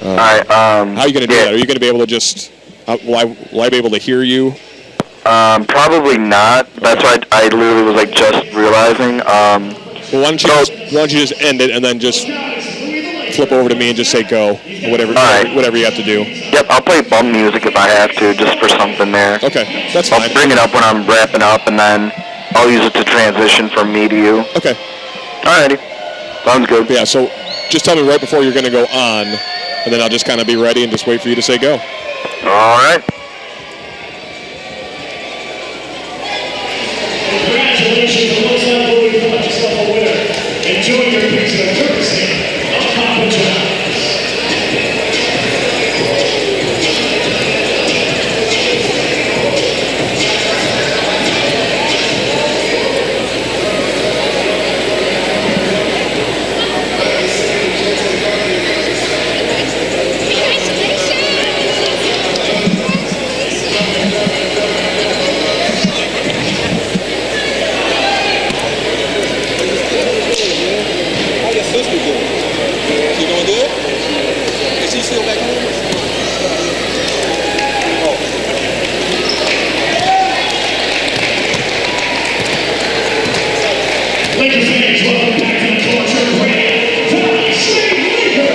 all right. how are you going to do that? Are you going to be able to just? Will I be able to hear you? Probably not. That's why I literally was like just realizing. Well, why don't you just end it and then just flip over to me and just say go, whatever you have to do. Yep, I'll play bum music if I have to, just for something there. Okay, that's fine. I'll bring it up when I'm wrapping up, and then I'll use it to transition from me to you. Okay. Alrighty. Sounds good. Yeah, so just tell me right before you're going to go on, and then I'll just kind of be ready and just wait for you to say go. Alright. Congratulations, it looks like you got yourself a winner. Enjoy your picture courtesy of Papa John's.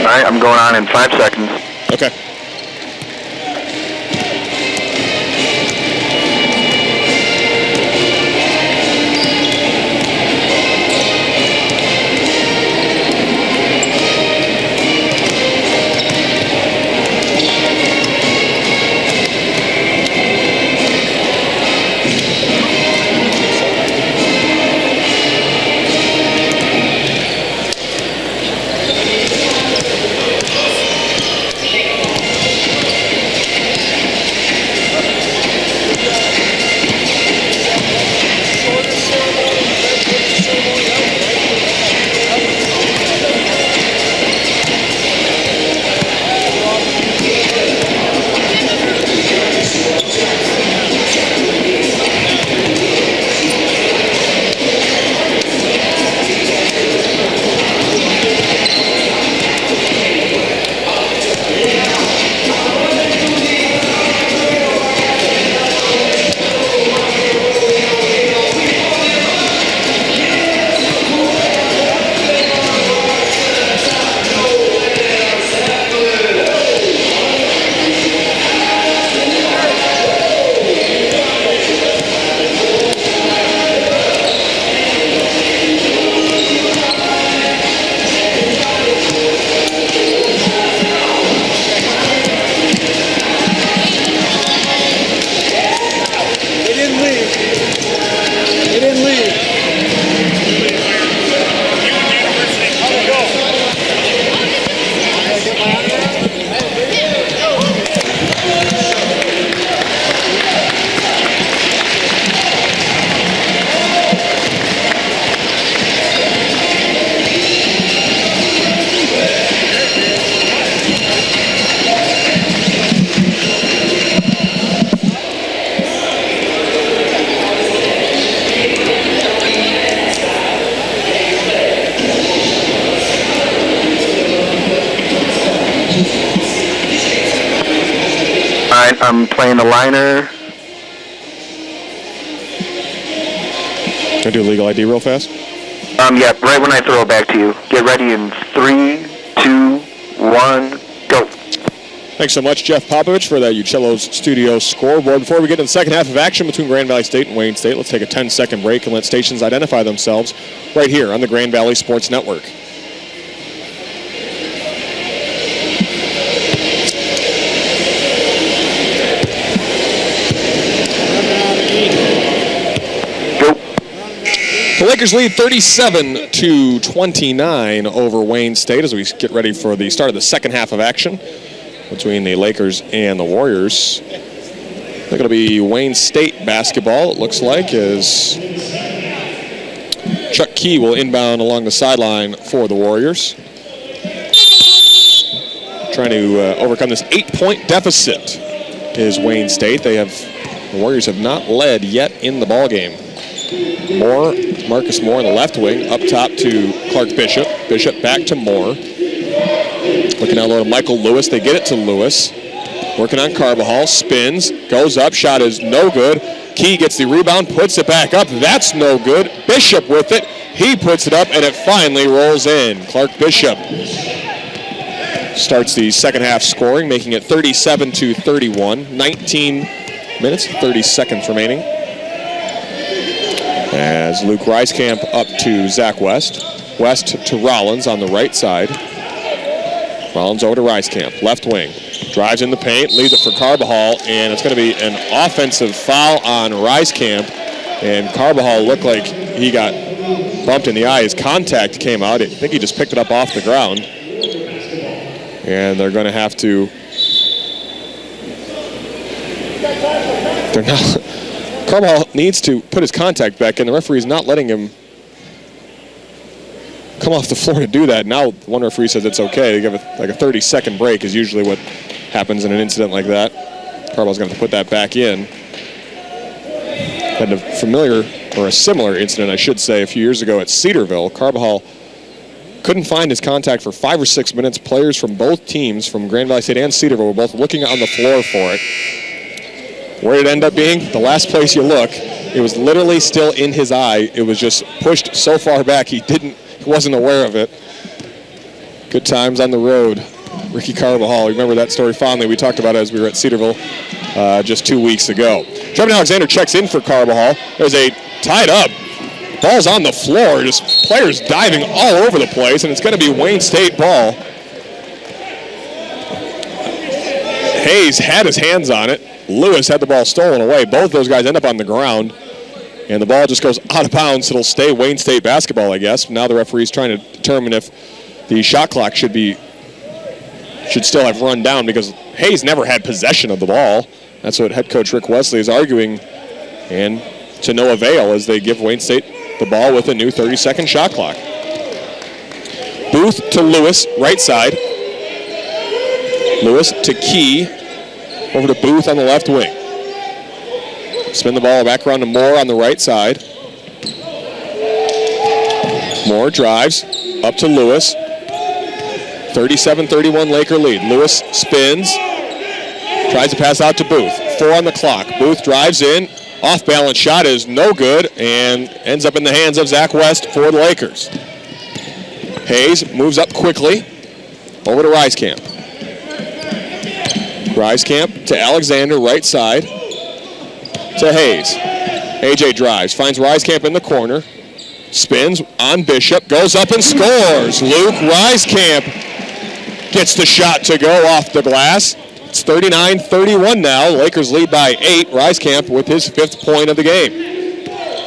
Alright, I'm going on in 5 seconds. Okay. I'm playing the liner. Can I do legal ID real fast? Yeah, right when I throw it back to you. Get ready in 3, 2, 1, go. Thanks so much, Jeff Popovich, for that Uccello's Studio scoreboard. Before we get to the second half of action between Grand Valley State and Wayne State, let's take a 10-second break and let stations identify themselves right here on the Grand Valley Sports Network. The Lakers lead 37-29 over Wayne State as we get ready for the start of the second half of action between the Lakers and the Warriors. I think it'll be Wayne State basketball, it looks like, as Chuck Key will inbound along the sideline for the Warriors. Trying to overcome this 8-point deficit is Wayne State. The Warriors have not led yet in the ballgame. Marcus Moore on the left wing, up top to Clark Bishop. Bishop back to Moore. Looking out low to Michael Lewis. They get it to Lewis. Working on Carbajal. Spins. Goes up. Shot is no good. Key gets the rebound. Puts it back up. That's no good. Bishop with it. He puts it up, and it finally rolls in. Clark Bishop starts the second half scoring, making it 37-31. 19 minutes, 30 seconds remaining. As Luke Reiskamp up to Zach West. West to Rollins on the right side. Rollins over to Reiskamp, left wing. Drives in the paint, leaves it for Carbajal, and it's going to be an offensive foul on Reiskamp. And Carbajal looked like he got bumped in the eye. His contact came out. I think he just picked it up off the ground. And they're going to have to... They're not... Carbajal needs to put his contact back in. The referee's not letting him come off the floor to do that. Now one referee says it's okay. They give it like a 30-second break is usually what happens in an incident like that. Carbajal's going to have to put that back in. Had a similar incident, I should say, a few years ago at Cedarville. Carbajal couldn't find his contact for 5 or 6 minutes. Players from both teams, from Grand Valley State and Cedarville, were both looking on the floor for it. Where did it end up being? The last place you look, it was literally still in his eye. It was just pushed so far back he wasn't aware of it. Good times on the road. Ricky Carbajal, remember that story fondly. We talked about it as we were at Cedarville just 2 weeks ago. Trevin Alexander checks in for Carbajal. There's a tied up. Ball's on the floor, just players diving all over the place, and it's going to be Wayne State ball. Hayes had his hands on it. Lewis had the ball stolen away. Both those guys end up on the ground, and the ball just goes out of bounds. It'll stay Wayne State basketball, I guess. Now the referee's trying to determine if the shot clock should still have run down, because Hayes never had possession of the ball. That's what head coach Rick Wesley is arguing, and to no avail as they give Wayne State the ball with a new 30-second shot clock. Booth to Lewis, right side. Lewis to Key. Over to Booth on the left wing. Spin the ball back around to Moore on the right side. Moore drives up to Lewis. 37-31 Laker lead. Lewis spins. Tries to pass out to Booth. 4 on the clock. Booth drives in. Off-balance shot is no good and ends up in the hands of Zach West for the Lakers. Hayes moves up quickly. Over to Reiskamp. Reiskamp to Alexander, right side, to Hayes. AJ drives, finds Reiskamp in the corner, spins on Bishop, goes up and scores. Luke Reiskamp gets the shot to go off the glass. It's 39-31 now. Lakers lead by 8. Reiskamp with his 5th point of the game.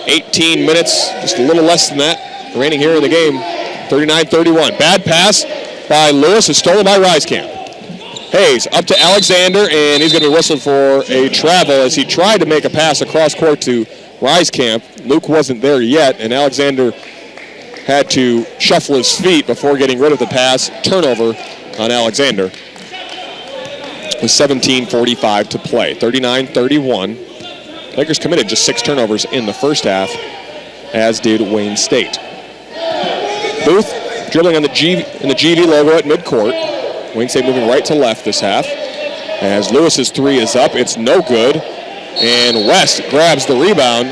18 minutes, just a little less than that, remaining here in the game. 39-31. Bad pass by Lewis is stolen by Reiskamp. Hayes up to Alexander, and he's going to be whistled for a travel as he tried to make a pass across court to Reiskamp. Luke wasn't there yet, and Alexander had to shuffle his feet before getting rid of the pass. Turnover on Alexander. With 17:45 to play. 39-31. Lakers committed just 6 turnovers in the first half, as did Wayne State. Booth dribbling on the GV logo at midcourt. Wayne State moving right to left this half. As Lewis's three is up, it's no good. And West grabs the rebound,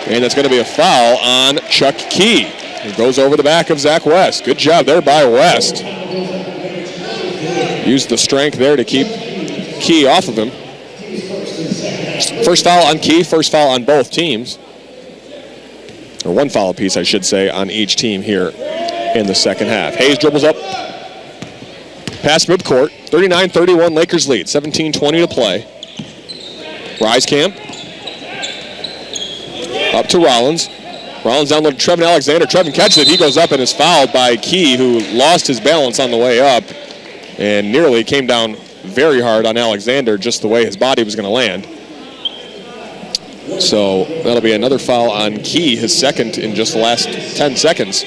and that's going to be a foul on Chuck Key. It goes over the back of Zach West. Good job there by West. Used the strength there to keep Key off of him. First foul on Key, first foul on both teams. Or one foul apiece, I should say, on each team here in the second half. Hayes dribbles up past midcourt. 39-31 Lakers lead. 17-20 to play. Risecamp up to Rollins. Rollins down low to Trevin Alexander. Trevin catches it. He goes up and is fouled by Key, who lost his balance on the way up and nearly came down very hard on Alexander, just the way his body was going to land. So that'll be another foul on Key, his second in just the last 10 seconds.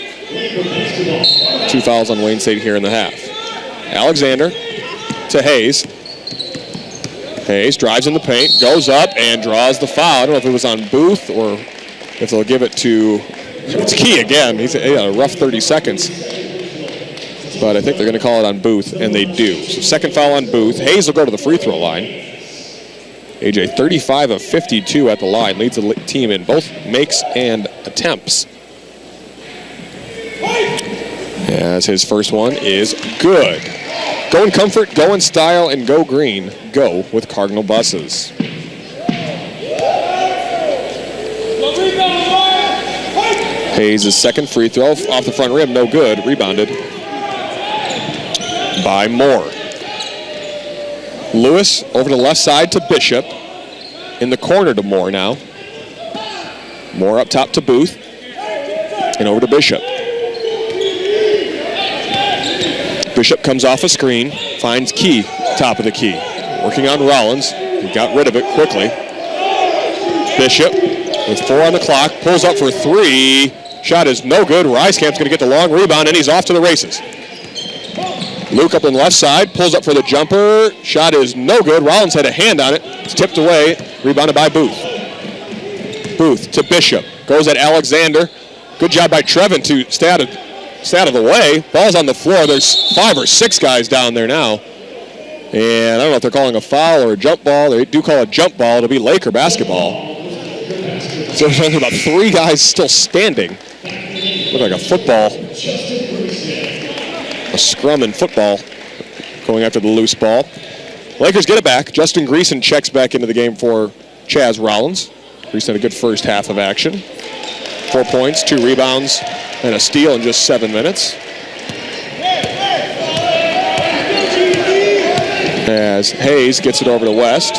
2 fouls on Wayne State here in the half. Alexander to Hayes. Hayes drives in the paint, goes up and draws the foul. I don't know if it was on Booth or if they'll give it to, it's Key again. He's a rough 30 seconds. But I think they're going to call it on Booth, and they do. So second foul on Booth. Hayes will go to the free throw line. AJ 35 of 52 at the line, leads the team in both makes and attempts. As his first one is good. Go in comfort, go in style, and go green. Go with Cardinal buses. Hayes' second free throw off the front rim, no good. Rebounded by Moore. Lewis over the left side to Bishop. In the corner to Moore now. Moore up top to Booth. And over to Bishop. Bishop comes off a screen, finds Key, top of the key. Working on Rollins. He got rid of it quickly. Bishop with 4 on the clock, pulls up for 3. Shot is no good. Ricecamp's going to get the long rebound, and he's off to the races. Luke up on the left side, pulls up for the jumper. Shot is no good. Rollins had a hand on it. It's tipped away, rebounded by Booth. Booth to Bishop. Goes at Alexander. Good job by Trevin to stay out of the way. Ball's on the floor. There's 5 or 6 guys down there now. And I don't know if they're calling a foul or a jump ball. They do call a jump ball. It'll be Laker basketball. So there's only about 3 guys still standing. Look like a football. A scrum in football going after the loose ball. Lakers get it back. Justin Greason checks back into the game for Chaz Rollins. Greason had a good first half of action. 4 points, 2 rebounds, and a steal in just 7 minutes. As Hayes gets it over to West.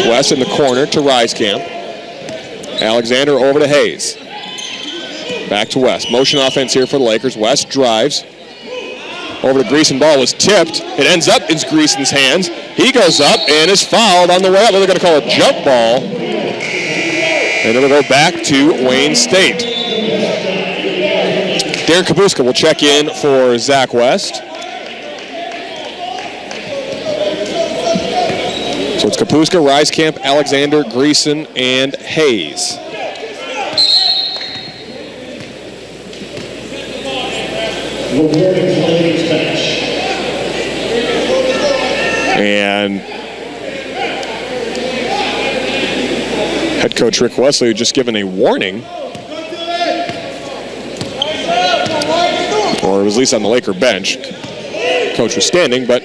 West in the corner to Risecamp. Alexander over to Hayes. Back to West. Motion offense here for the Lakers. West drives. Over to Greason. Ball was tipped. It ends up in Greason's hands. He goes up and is fouled on the way up. They're going to call a jump ball. And it'll go back to Wayne State. Darren Kapuska will check in for Zach West. So it's Kapuska, Risecamp, Alexander, Greason, and Hayes. And head coach Rick Wesley just given a warning. Or it was at least on the Laker bench. Coach was standing, but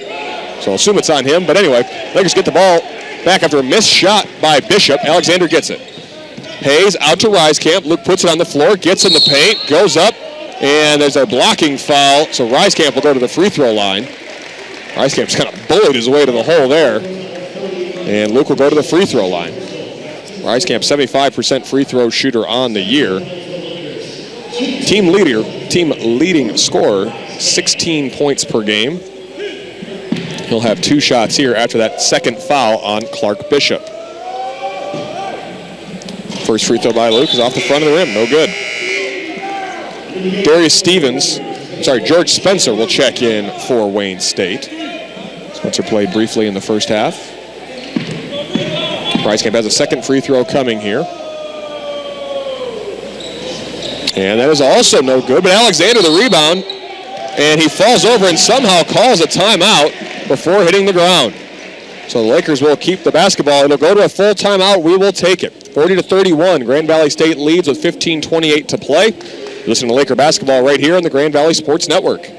so I'll assume it's on him. But anyway, Lakers get the ball back after a missed shot by Bishop. Alexander gets it. Hayes out to Risecamp. Luke puts it on the floor, gets in the paint, goes up, and there's a blocking foul. So Risecamp will go to the free throw line. Ricecamp's kind of bullied his way to the hole there. And Luke will go to the free throw line. Risecamp 75% free throw shooter on the year. Team leading scorer, 16 points per game. He'll have 2 shots here after that second foul on Clark Bishop. First free throw by Luke is off the front of the rim, no good. George Spencer will check in for Wayne State. Spencer played briefly in the first half. Risecamp has a second free throw coming here. And that is also no good, but Alexander the rebound, and he falls over and somehow calls a timeout. before hitting the ground. So the Lakers will keep the basketball. It'll go to a full timeout. We will take it. 40-31. Grand Valley State leads with 15:28 to play. Listen to Laker basketball right here on the Grand Valley Sports Network.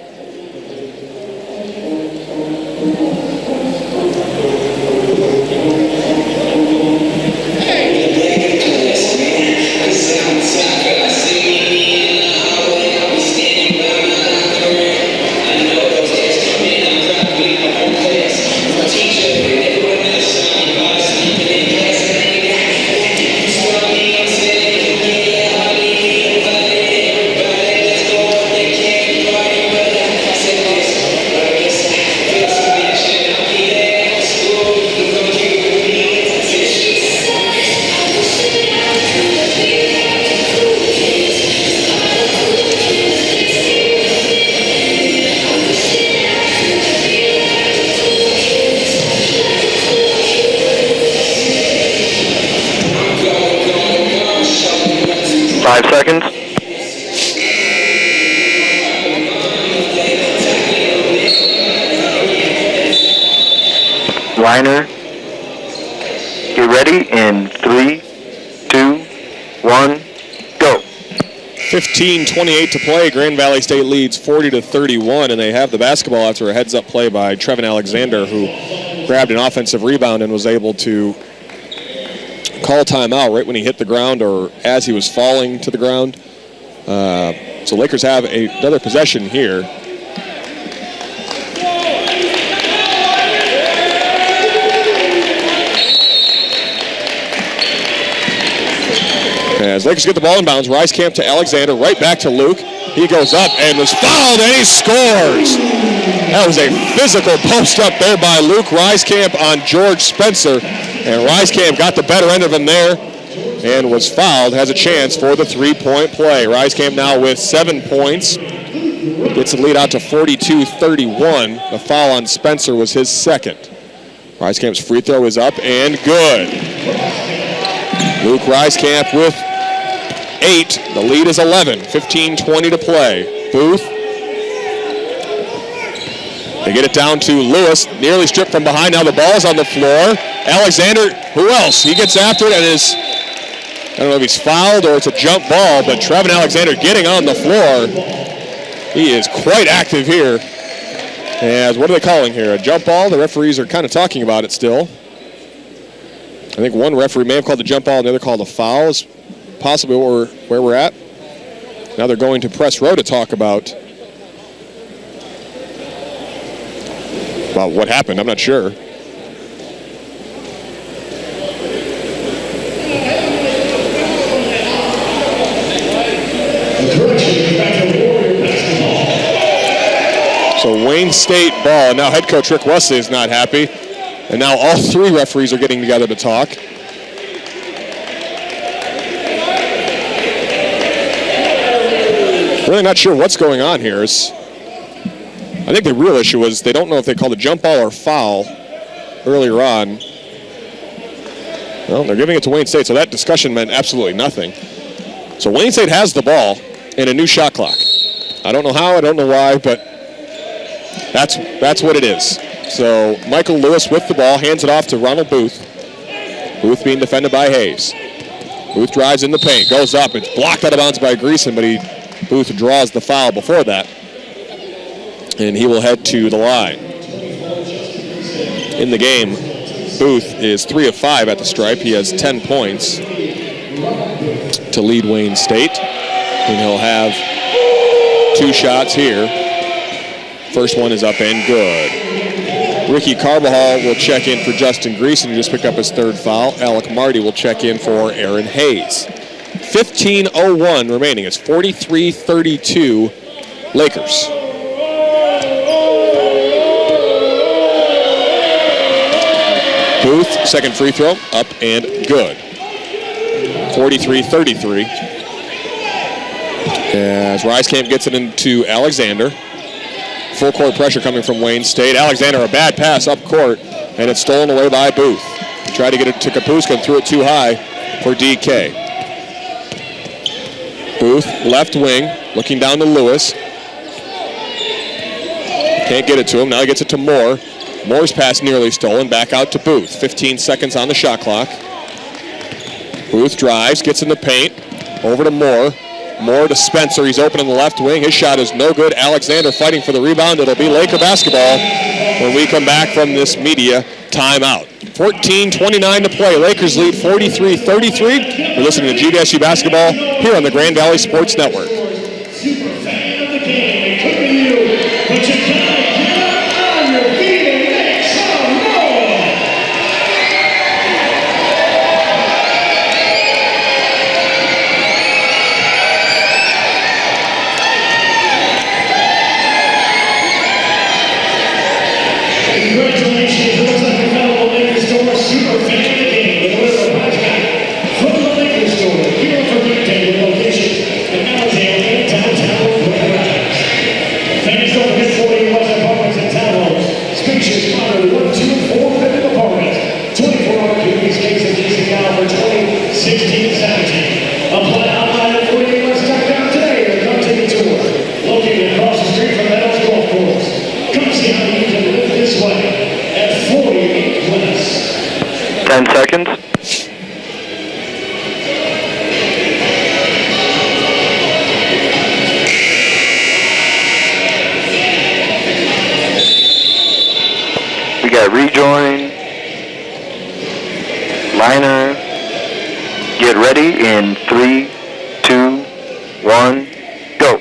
Liner, get ready in 3, 2, 1, go. 15:28 to play. Grand Valley State leads 40-31, and they have the basketball after a heads-up play by Trevin Alexander, who grabbed an offensive rebound and was able to call timeout right when he hit the ground or as he was falling to the ground. So Lakers have another possession here. As Lakers get the ball in bounds, Ricecamp to Alexander, right back to Luke. He goes up and was fouled, and he scores. That was a physical post up there by Luke Ricecamp on George Spencer. And Ricecamp got the better end of him there and was fouled, has a chance for the three-point play. Ricecamp now with 7 points. Gets the lead out to 42-31. The foul on Spencer was his second. Ricecamp's free throw is up and good. Luke Ricecamp with 8. The lead is 11. 15:20 to play. Booth. They get it down to Lewis. Nearly stripped from behind. Now the ball's on the floor. Alexander, who else? He gets after it and is, I don't know if he's fouled or it's a jump ball, but Trevin Alexander getting on the floor. He is quite active here. As what are they calling here? A jump ball? The referees are kind of talking about it still. I think one referee may have called the jump ball and the other called a foul. Is possibly where we're at. Now they're going to press row to talk about what happened. I'm not sure. So Wayne State ball. Now head coach Rick Wesley is not happy. And now all three referees are getting together to talk. Really not sure what's going on here. I think the real issue was they don't know if they called a jump ball or foul earlier on. Well, they're giving it to Wayne State, so that discussion meant absolutely nothing. So Wayne State has the ball and a new shot clock. I don't know how, I don't know why, but that's what it is. So Michael Lewis with the ball, hands it off to Ronald Booth. Booth being defended by Hayes. Booth drives in the paint, goes up. It's blocked out of bounds by Greason, but Booth draws the foul before that. And he will head to the line. In the game, Booth is 3 of 5 at the stripe. He has 10 points to lead Wayne State. And he'll have 2 shots here. First one is up and good. Ricky Carbajal will check in for Justin Greason, who just picked up his 3rd foul. Alec Marty will check in for Aaron Hayes. 15:01 remaining. It's 43-32 Lakers. Booth, second free throw, up and good. 43-33. As Ricecamp gets it into Alexander. Full court pressure coming from Wayne State. Alexander, a bad pass up court, and it's stolen away by Booth. Tried to get it to Kapuska and threw it too high for DK. Booth, left wing, looking down to Lewis. Can't get it to him. Now he gets it to Moore. Moore's pass nearly stolen. Back out to Booth. 15 seconds on the shot clock. Booth drives, gets in the paint. Over to Moore. Moore to Spencer. He's open on the left wing. His shot is no good. Alexander fighting for the rebound. It'll be Laker basketball when we come back from this media timeout. 14:29 to play. Lakers lead 43-33. We're listening to GVSU basketball here on the Grand Valley Sports Network. Super fan of the game. It could be you, but you gotta get up on your feet and make some noise. Congratulations, it looks like we found the Lakers store super fan of the game with a little prize pack from the Lakers store here for rectangular location in Alexandria, downtown Fort Worth. Fans don't forget 40 West Apartments and Townhomes. Spacious, modern, 1, 2, 4 bedroom apartments. 24-hour convenience space and leasing now for 2016-17. Apply online at 48west.com today to come take a tour. Located across the street from Meadows Golf Course. Come see how you can live this way at 48 West. 10 seconds. We got rejoin, liner, get ready in 3, 2, 1, go.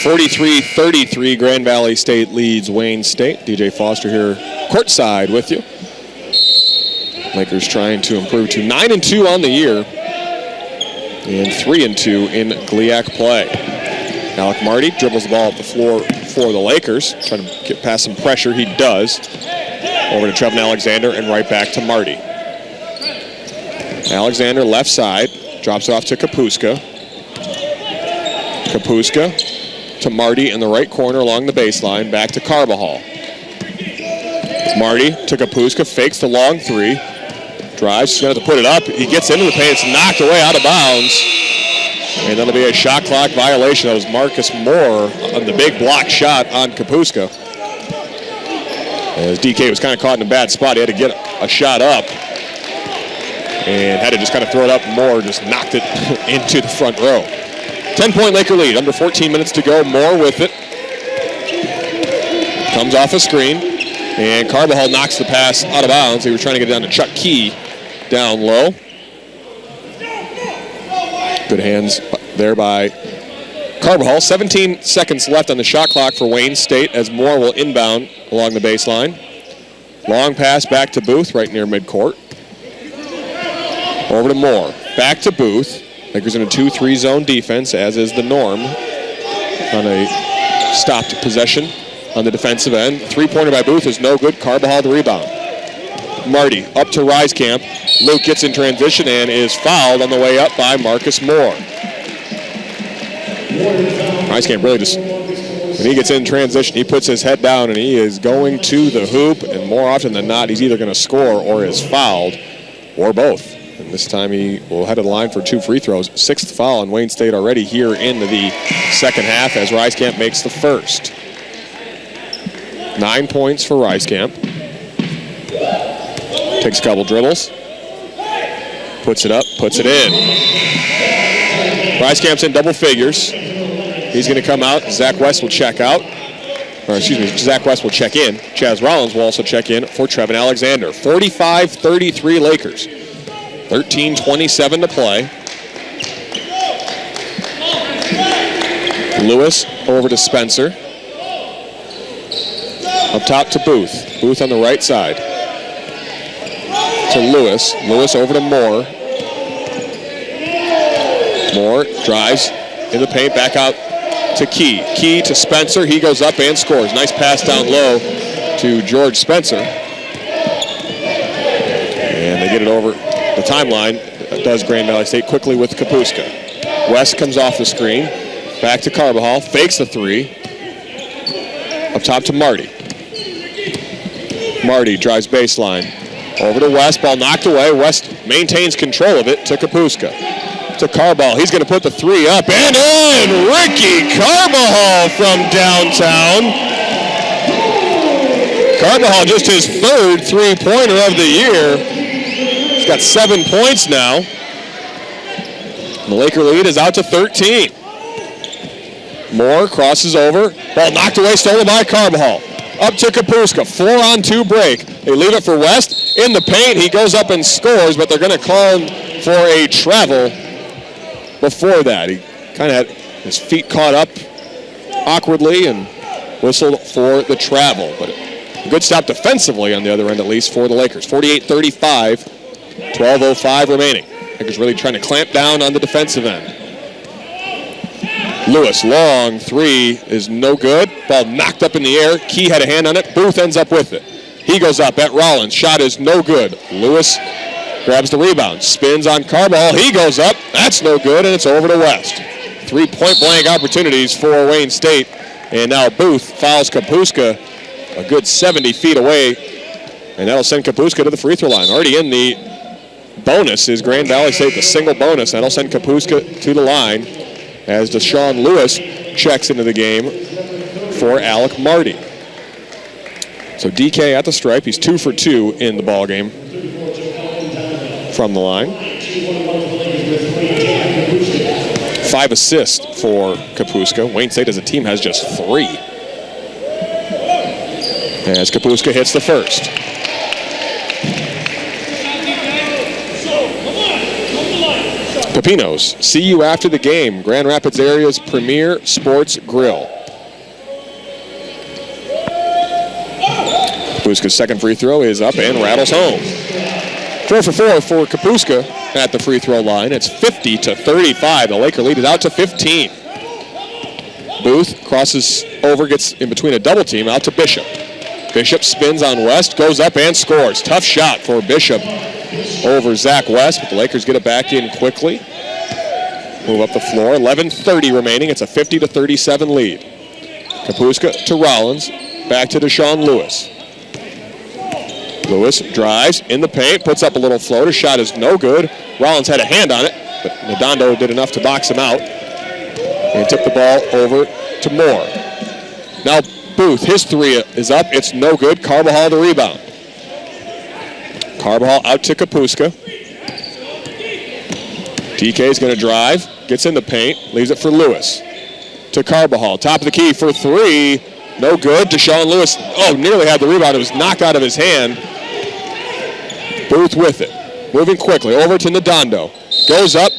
43-33, Grand Valley State leads Wayne State. DJ Foster here courtside with you. Lakers trying to improve to 9-2 on the year and 3-2 in GLIAC play. Alec Marty dribbles the ball up the floor for the Lakers, trying to get past some pressure. He does. Over to Trevin Alexander and right back to Marty. Alexander left side, drops it off to Kapuska. Kapuska to Marty in the right corner along the baseline, back to Carbajal. Marty to Kapuska, fakes the long three, drives, he's going to have to put it up. He gets into the paint, it's knocked away out of bounds. And that'll be a shot clock violation. That was Marcus Moore on the big block shot on Kapuska. As DK was kind of caught in a bad spot, he had to get a shot up and had to just kind of throw it up. Moore just knocked it into the front row. 10-point Laker lead, under 14 minutes to go. Moore with it. Comes off a screen, and Carbajal knocks the pass out of bounds. He was trying to get it down to Chuck Key down low. Good hands there by Carbajal. 17 seconds left on the shot clock for Wayne State as Moore will inbound along the baseline. Long pass back to Booth right near midcourt. Over to Moore. Back to Booth. Lakers in a 2-3 zone defense, as is the norm on a stopped possession on the defensive end. Three-pointer by Booth is no good. Carbajal the rebound. Marty up to Reiskamp. Luke gets in transition and is fouled on the way up by Marcus Moore. Reiskamp really just, when he gets in transition, he puts his head down and he is going to the hoop, and more often than not, he's either going to score or is fouled, or both. And this time he will head to the line for 2 free throws. 6th foul on Wayne State already here in the second half as Reiskamp makes the first. 9 points for Reiskamp. Takes a couple dribbles. Puts it up, puts it in. Reiskamp's in double figures. He's going to come out. Zach West will check out. Or excuse me, Zach West will check in. Chaz Rollins will also check in for Trevin Alexander. 45-33 Lakers. 13:27 to play. Lewis over to Spencer. Up top to Booth. Booth on the right side. To Lewis. Lewis over to Moore. Moore drives in the paint, back out to Key. Key to Spencer. He goes up and scores. Nice pass down low to George Spencer. And they get it over the timeline. Does Grand Valley State quickly with Kapuska. West comes off the screen. Back to Carbajal. Fakes the three. Up top to Marty. Marty drives baseline. Over to West. Ball knocked away. West maintains control of it to Kapuska. To Carbajal. He's going to put the three up and in. Ricky Carbajal from downtown. Carbajal just his third three-pointer of the year. He's got 7 points now. The Laker lead is out to 13. Moore crosses over. Ball knocked away, stolen by Carbajal. Up to Kapuska, 4-on-2 break. They leave it for West. In the paint, he goes up and scores, but they're going to call him for a travel before that. He kind of had his feet caught up awkwardly and whistled for the travel. But a good stop defensively on the other end, at least, for the Lakers. 48-35, 12:05 remaining. Lakers really trying to clamp down on the defensive end. Lewis, long three is no good. Ball knocked up in the air. Key had a hand on it. Booth ends up with it. He goes up at Rollins. Shot is no good. Lewis grabs the rebound. Spins on Carbajal. He goes up. That's no good, and it's over to West. 3 point-blank opportunities for Wayne State. And now Booth fouls Kapuska a good 70 feet away. And that'll send Kapuska to the free throw line. Already in the bonus is Grand Valley State, the single bonus. That'll send Kapuska to the line as Deshaun Lewis checks into the game for Alec Marty. So DK at the stripe. He's 2 for 2 in the ball game from the line. 5 assists for Kapuska. Wayne State as a team has just 3. As Kapuska hits the first. Pepinos, see you after the game. Grand Rapids area's premier sports grill. Kapuska's second free throw is up and rattles home. 4 for 4 for Kapuska at the free throw line. It's 50-35. The Laker lead is out to 15. Booth crosses over, gets in between a double team, out to Bishop. Bishop spins on West, goes up and scores. Tough shot for Bishop over Zach West, but the Lakers get it back in quickly. Move up the floor, 11:30 remaining. It's a 50-37 lead. Kapuska to Rollins, back to Deshaun Lewis. Lewis drives in the paint, puts up a little floater. Shot is no good. Rollins had a hand on it, but Redondo did enough to box him out and took the ball over to Moore. Now Booth, his three is up. It's no good. Carbajal the rebound. Carbajal out to Kapuska. TK is going to drive, gets in the paint, leaves it for Lewis. To Carbajal, top of the key for 3. No good. Deshaun Lewis, nearly had the rebound. It was knocked out of his hand. Booth with it. Moving quickly over to Redondo. Goes up.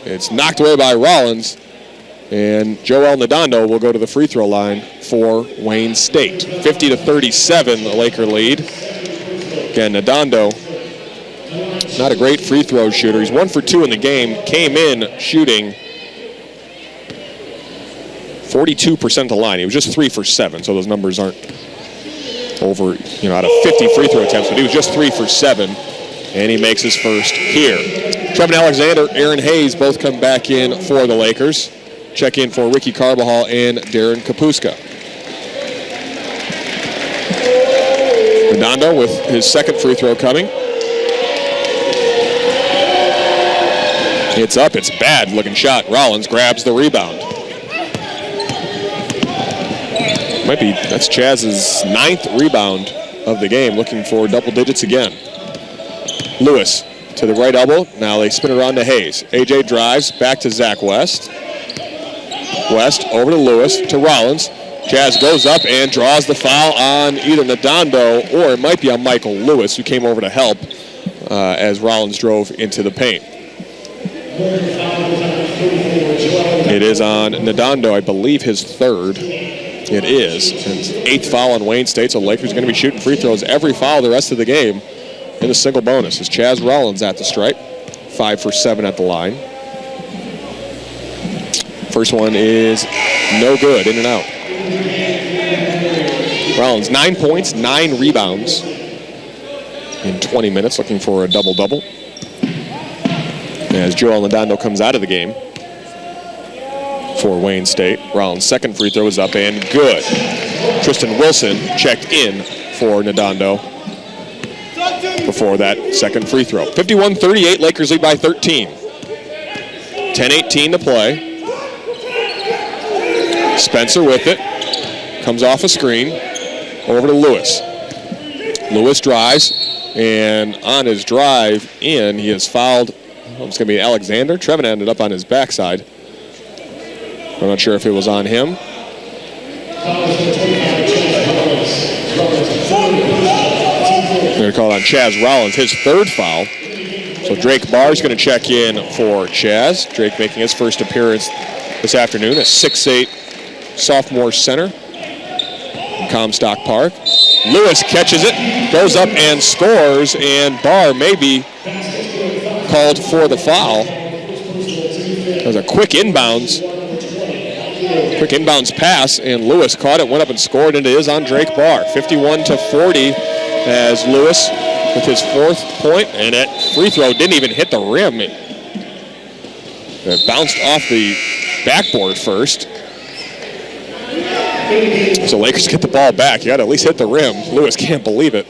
It's knocked away by Rollins. And Joel Redondo will go to the free throw line for Wayne State. 50-37, the Laker lead. Again, Redondo, not a great free throw shooter. He's 1 for 2 in the game. Came in shooting 42% of the line. He was just 3 for 7, so those numbers aren't over, out of 50 free throw attempts, but he was just 3 for 7, and he makes his first here. Trevin Alexander, Aaron Hayes both come back in for the Lakers. Check in for Ricky Carbajal and Darren Kapuska. Redondo with his second free throw coming. It's up, it's bad looking shot. Rollins grabs the rebound. That's Chaz's 9th rebound of the game, looking for double digits again. Lewis to the right elbow. Now they spin it around to Hayes. AJ drives back to Zach West. West over to Lewis to Rollins. Chaz goes up and draws the foul on either Redondo or it might be on Michael Lewis, who came over to help as Rollins drove into the paint. It is on Redondo, I believe his 3rd. It is. And 8th foul on Wayne State, so Lakers are going to be shooting free throws every foul the rest of the game in a single bonus. As Chaz Rollins at the stripe, 5 for 7 at the line. First one is no good, in and out. Rollins, 9 points, 9 rebounds in 20 minutes, looking for a double-double. As Joel Redondo comes out of the game for Wayne State. Rollins' second free throw is up and good. Tristan Wilson checked in for Redondo before that second free throw. 51-38, Lakers lead by 13. 10:18 to play. Spencer with it. Comes off a screen. Over to Lewis. Lewis drives, and on his drive in, he has fouled. It's going to be Alexander. Trevin ended up on his backside. I'm not sure if it was on him. They're going to call it on Chaz Rollins, his third foul. So Drake Barr is going to check in for Chaz. Drake making his first appearance this afternoon, a 6'8" sophomore center in Comstock Park. Lewis catches it, goes up and scores, and Barr may be called for the foul. It was a quick inbounds pass, and Lewis caught it, went up and scored, and it is on Drake Barr. 51-40 as Lewis with his fourth point, and that free throw didn't even hit the rim. It bounced off the backboard first. So Lakers get the ball back. You got to at least hit the rim. Lewis can't believe it.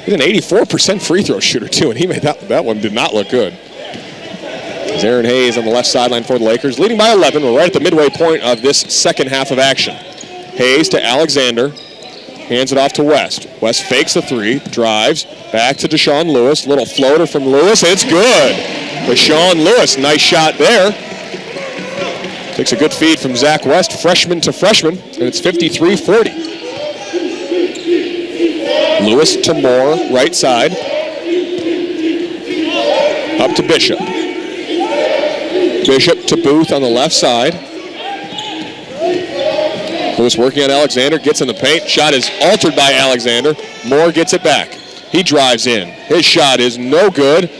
He's an 84% free throw shooter too, and he made that one did not look good. There's Aaron Hayes on the left sideline for the Lakers, leading by 11. We're right at the midway point of this second half of action. Hayes to Alexander, hands it off to West. West fakes the three, drives, back to Deshaun Lewis. Little floater from Lewis, it's good. Deshaun Lewis, nice shot there. Takes a good feed from Zach West, freshman to freshman, and it's 53-40. Lewis to Moore, right side. Up to Bishop. Bishop to Booth on the left side. Lewis working on Alexander, gets in the paint. Shot is altered by Alexander. Moore gets it back. He drives in. His shot is no good.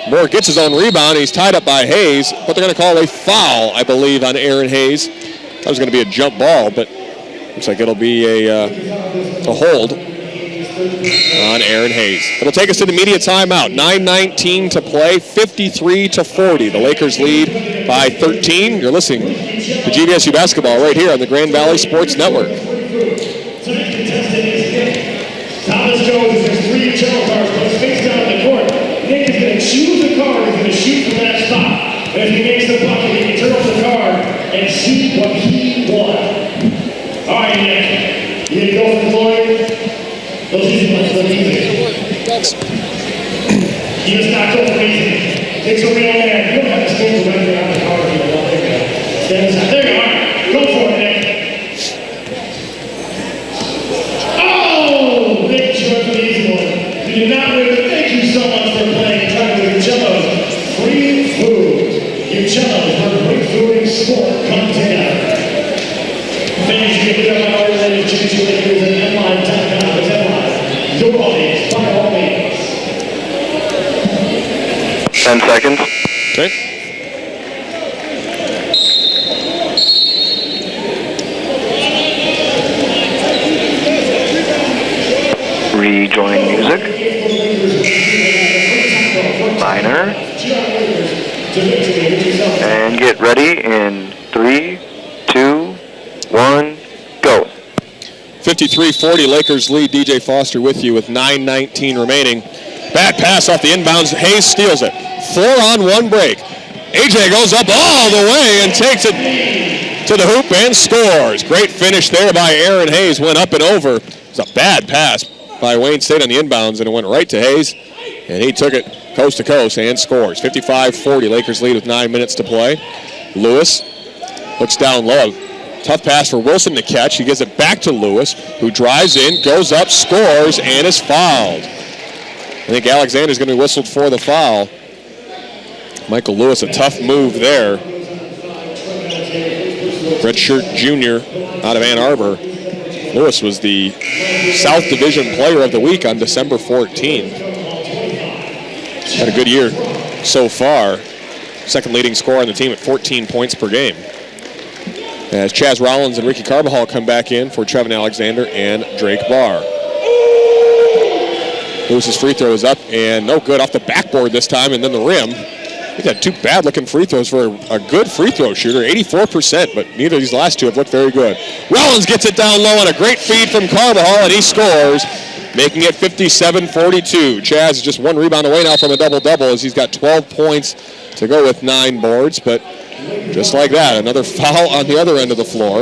Moore gets his own rebound. He's tied up by Hayes, but they're going to call a foul, I believe, on Aaron Hayes. That was going to be a jump ball, but looks like it'll be a hold on Aaron Hayes. It'll take us to the media timeout. 9:19 to play, 53-40. The Lakers lead by 13. You're listening to GVSU basketball right here on the Grand Valley Sports Network. Thomas goes, there's three yellow cards, goes face down the court. Nick is going to choose the card, he's going to shoot from that spot. And if he makes the bucket, he can turn off the card and shoot what he wants. All right, Nick, you going to go for the Floyd? Those easy ones look easy. He does not go for easy. Takes a real man. You don't have to stand around on the card if you don't think that. Stand aside. There you are. Go for it, Nick. Oh! Nick short for the easy one. You did not win. Thank you so much for playing. Trying to Ucello's free food. Ucello's where great food and sport come together. Thank you for the power that is GVSU Lakers and MLive.com. Your audience, by all means. 10 seconds. Okay. Rejoin music. Minor. And get ready in 3, 2, 1, go. 53-40, Lakers lead. DJ Foster with you with 9:19 remaining. Bad pass off the inbounds. Hayes steals it. 4-on-1 break. AJ goes up all the way and takes it to the hoop and scores. Great finish there by Aaron Hayes. Went up and over. It was a bad pass by Wayne State on the inbounds, and it went right to Hayes. And he took it coast to coast and scores. 55-40, Lakers lead with 9 minutes to play. Lewis looks down low. Tough pass for Wilson to catch. He gives it back to Lewis, who drives in, goes up, scores, and is fouled. I think Alexander's going to be whistled for the foul. Michael Lewis, a tough move there. Redshirt junior out of Ann Arbor. Lewis was the South Division Player of the Week on December 14th. Had a good year so far. Second leading scorer on the team at 14 points per game. As Chaz Rollins and Ricky Carbajal come back in for Trevin Alexander and Drake Barr. Lewis's free throw is up and no good off the backboard this time, and then the rim. He's had two bad-looking free throws for a good free throw shooter, 84%, but neither of these last two have looked very good. Rollins gets it down low on a great feed from Carbajal, and he scores, making it 57-42. Chaz is just one rebound away now from a double-double as he's got 12 points to go with 9 boards, but just like that, another foul on the other end of the floor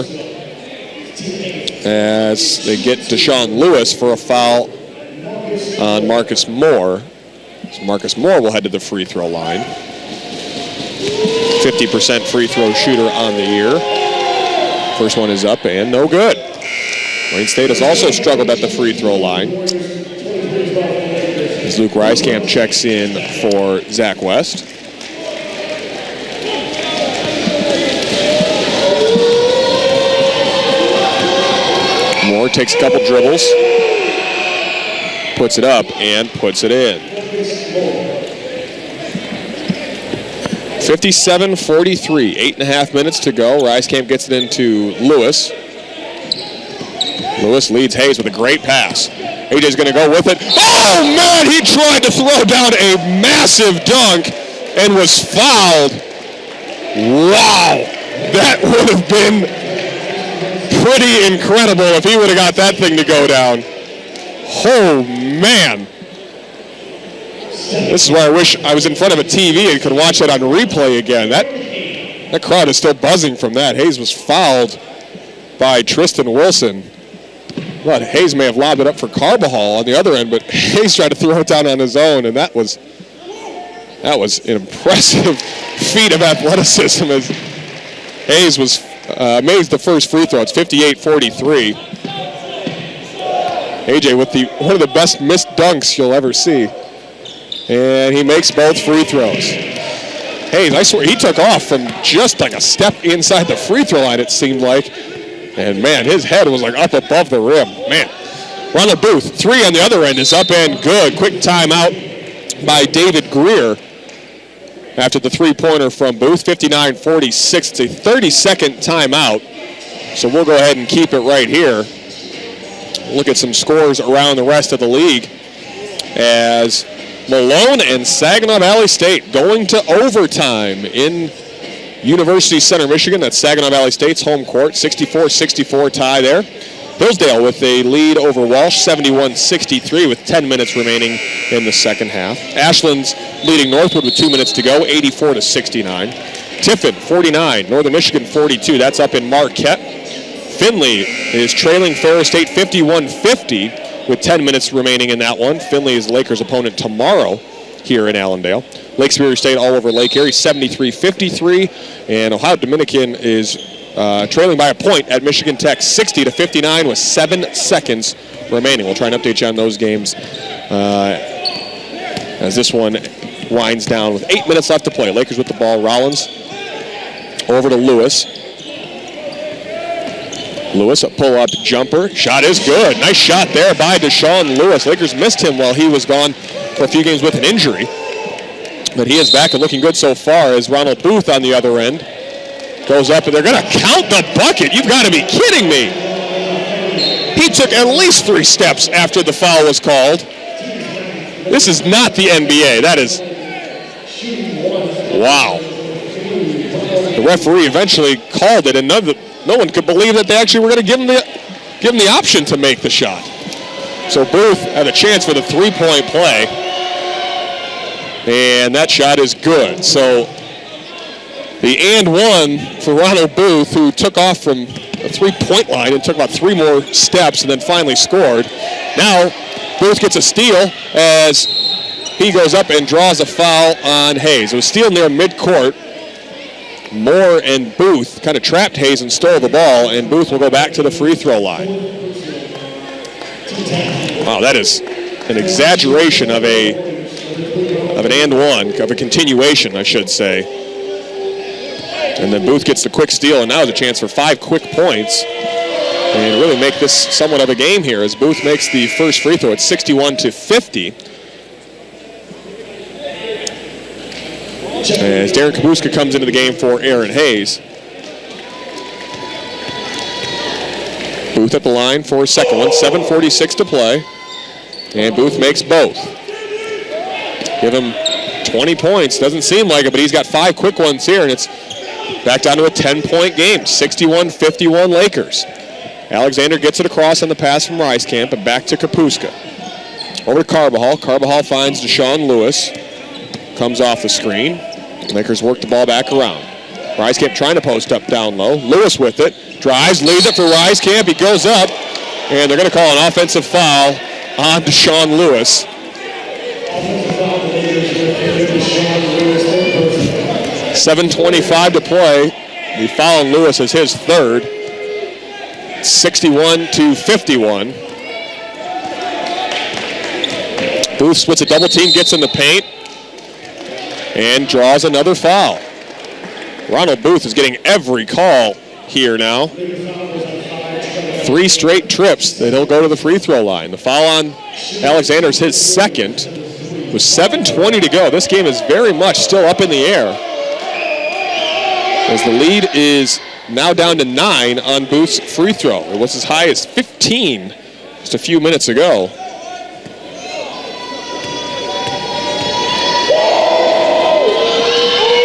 as they get Deshaun Lewis for a foul on Marcus Moore. So Marcus Moore will head to the free throw line. 50% free throw shooter on the year. First one is up and no good. Wayne State has also struggled at the free throw line. As Luke Reiskamp checks in for Zach West. Moore takes a couple dribbles, puts it up and puts it in. 57-43, 8.5 minutes to go. Reiskamp gets it into Lewis. Lewis leads Hayes with a great pass. AJ's going to go with it. Oh, man, he tried to throw down a massive dunk and was fouled. Wow, that would have been pretty incredible if he would have got that thing to go down. Oh, man. This is where I wish I was in front of a TV and could watch that on replay again. That crowd is still buzzing from that. Hayes was fouled by Tristan Wilson. But Hayes may have lobbed it up for Carbajal on the other end, but Hayes tried to throw it down on his own, and that was an impressive feat of athleticism as Hayes was made the first free throw. It's 58-43. AJ with one of the best missed dunks you'll ever see. And he makes both free throws. Hayes, I swear, he took off from just like a step inside the free throw line, it seemed like. And, man, his head was like up above the rim. Man. Ronald Booth, three on the other end is up and good. Quick timeout by David Greer after the three-pointer from Booth. 59-46. It's a 30-second timeout. So we'll go ahead and keep it right here. Look at some scores around the rest of the league as Malone and Saginaw Valley State going to overtime in University Center, Michigan. That's Saginaw Valley State's home court. 64-64 tie there. Hillsdale with a lead over Walsh, 71-63 with 10 minutes remaining in the second half. Ashland's leading Northwood with 2 minutes to go, 84-69. Tiffin, 49. Northern Michigan, 42. That's up in Marquette. Finley is trailing Ferris State 51-50 with 10 minutes remaining in that one. Finley is Lakers' opponent tomorrow here in Allendale. Lake Superior State all over Lake Erie, 73-53. And Ohio Dominican is trailing by a point at Michigan Tech, 60-59 with 7 seconds remaining. We'll try and update you on those games as this one winds down with 8 minutes left to play. Lakers with the ball. Rollins over to Lewis. Lewis, a pull-up jumper. Shot is good. Nice shot there by Deshaun Lewis. Lakers missed him while he was gone for a few games with an injury. But he is back and looking good so far as Ronald Booth on the other end goes up, and they're going to count the bucket. You've got to be kidding me. He took at least 3 steps after the foul was called. This is not the NBA. That is, wow. The referee eventually called it, and no one could believe that they actually were going to give him the option to make the shot. So Booth had a chance for the three-point play, and that shot is good. So the and one for Ronald Booth, who took off from a three-point line and took about 3 more steps and then finally scored. Now Booth gets a steal as he goes up and draws a foul on Hayes. It was steal near midcourt. Moore and Booth kind of trapped Hayes and stole the ball, and Booth will go back to the free throw line. Wow, that is an exaggeration of an and one, of a continuation, I should say. And then Booth gets the quick steal, and now is a chance for 5 quick points and really make this somewhat of a game here as Booth makes the first free throw. It's 61-50. As Darren Kabuska comes into the game for Aaron Hayes. Booth at the line for his second one, 7:46 to play. And Booth makes both. Give him 20 points, doesn't seem like it, but he's got 5 quick ones here, and it's back down to a 10-point game, 61-51 Lakers. Alexander gets it across on the pass from Reiskamp and back to Kapuska. Over to Carbajal. Carbajal finds Deshaun Lewis. Comes off the screen. Lakers work the ball back around. Reiskamp trying to post up down low. Lewis with it. Drives, leads it for Reiskamp. He goes up, and they're going to call an offensive foul on Deshaun Lewis. 7:25 to play. The foul on Lewis is his third. 61-51. Booth splits a double team, gets in the paint, and draws another foul. Ronald Booth is getting every call here now. 3 straight trips that he'll go to the free throw line. The foul on Alexander is his second. With 7:20 to go, this game is very much still up in the air, as the lead is now down to 9 on Booth's free throw. It was as high as 15 just a few minutes ago.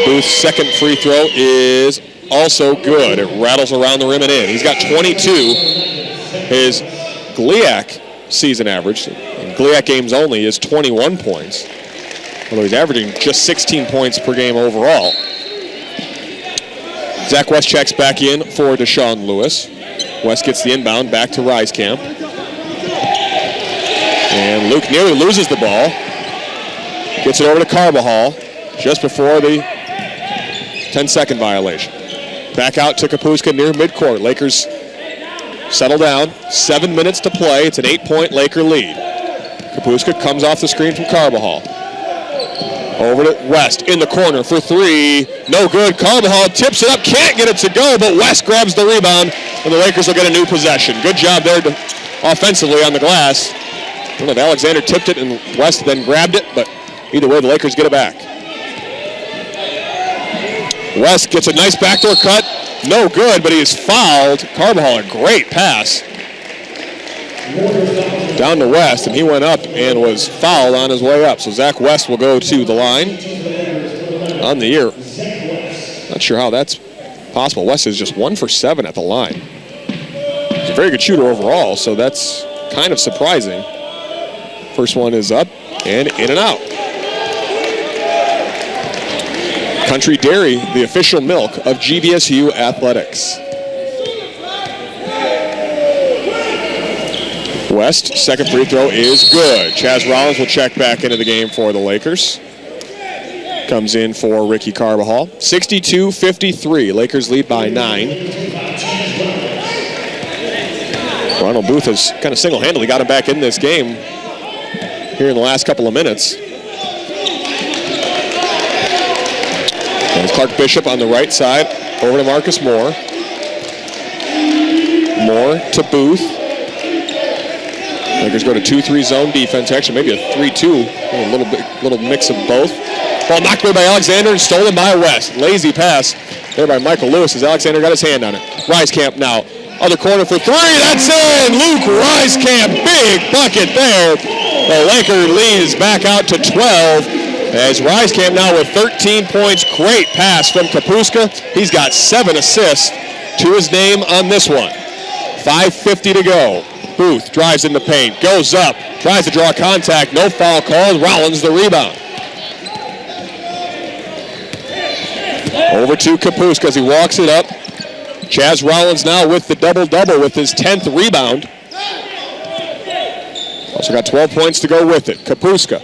Booth's second free throw is also good. It rattles around the rim and in. He's got 22. His GLIAC season average, in GLIAC games only, is 21 points. Although he's averaging just 16 points per game overall. Zach West checks back in for Deshaun Lewis. West gets the inbound back to Reiskamp. And Luke nearly loses the ball. Gets it over to Carbajal just before the 10-second violation. Back out to Kapuska near midcourt. Lakers settle down. 7 minutes to play. It's an 8-point Laker lead. Kapuska comes off the screen from Carbajal. Over to West in the corner for 3. No good. Carbajal tips it up. Can't get it to go, but West grabs the rebound, and the Lakers will get a new possession. Good job there offensively on the glass. I don't know if Alexander tipped it and West then grabbed it, but either way, the Lakers get it back. West gets a nice backdoor cut. No good, but he is fouled. Carbajal, a great pass down to West, and he went up and was fouled on his way up. So Zach West will go to the line on the year. Not sure how that's possible. West is just 1 for 7 at the line. He's a very good shooter overall, so that's kind of surprising. First one is up and in and out. Country Dairy, the official milk of GVSU athletics. West, second free throw is good. Chaz Rollins will check back into the game for the Lakers. Comes in for Ricky Carbajal. 62-53, Lakers lead by 9. Ronald Booth has kind of single-handedly got him back in this game here in the last couple of minutes. There's Clark Bishop on the right side, over to Marcus Moore. Moore to Booth. Lakers go to 2-3 zone defense, actually maybe a 3-2, a little mix of both. Ball knocked away by Alexander and stolen by West. Lazy pass there by Michael Lewis as Alexander got his hand on it. Reiskamp now, other corner for 3, that's in! Luke Reiskamp, big bucket there. The Laker lead is back out to 12 as Reiskamp now with 13 points. Great pass from Kapuska. He's got 7 assists to his name on this one. 5:50 to go. Booth drives in the paint, goes up, tries to draw contact, no foul called. Rollins the rebound. Over to Kapuska as he walks it up. Chaz Rollins now with the double-double with his 10th rebound. Also got 12 points to go with it. Kapuska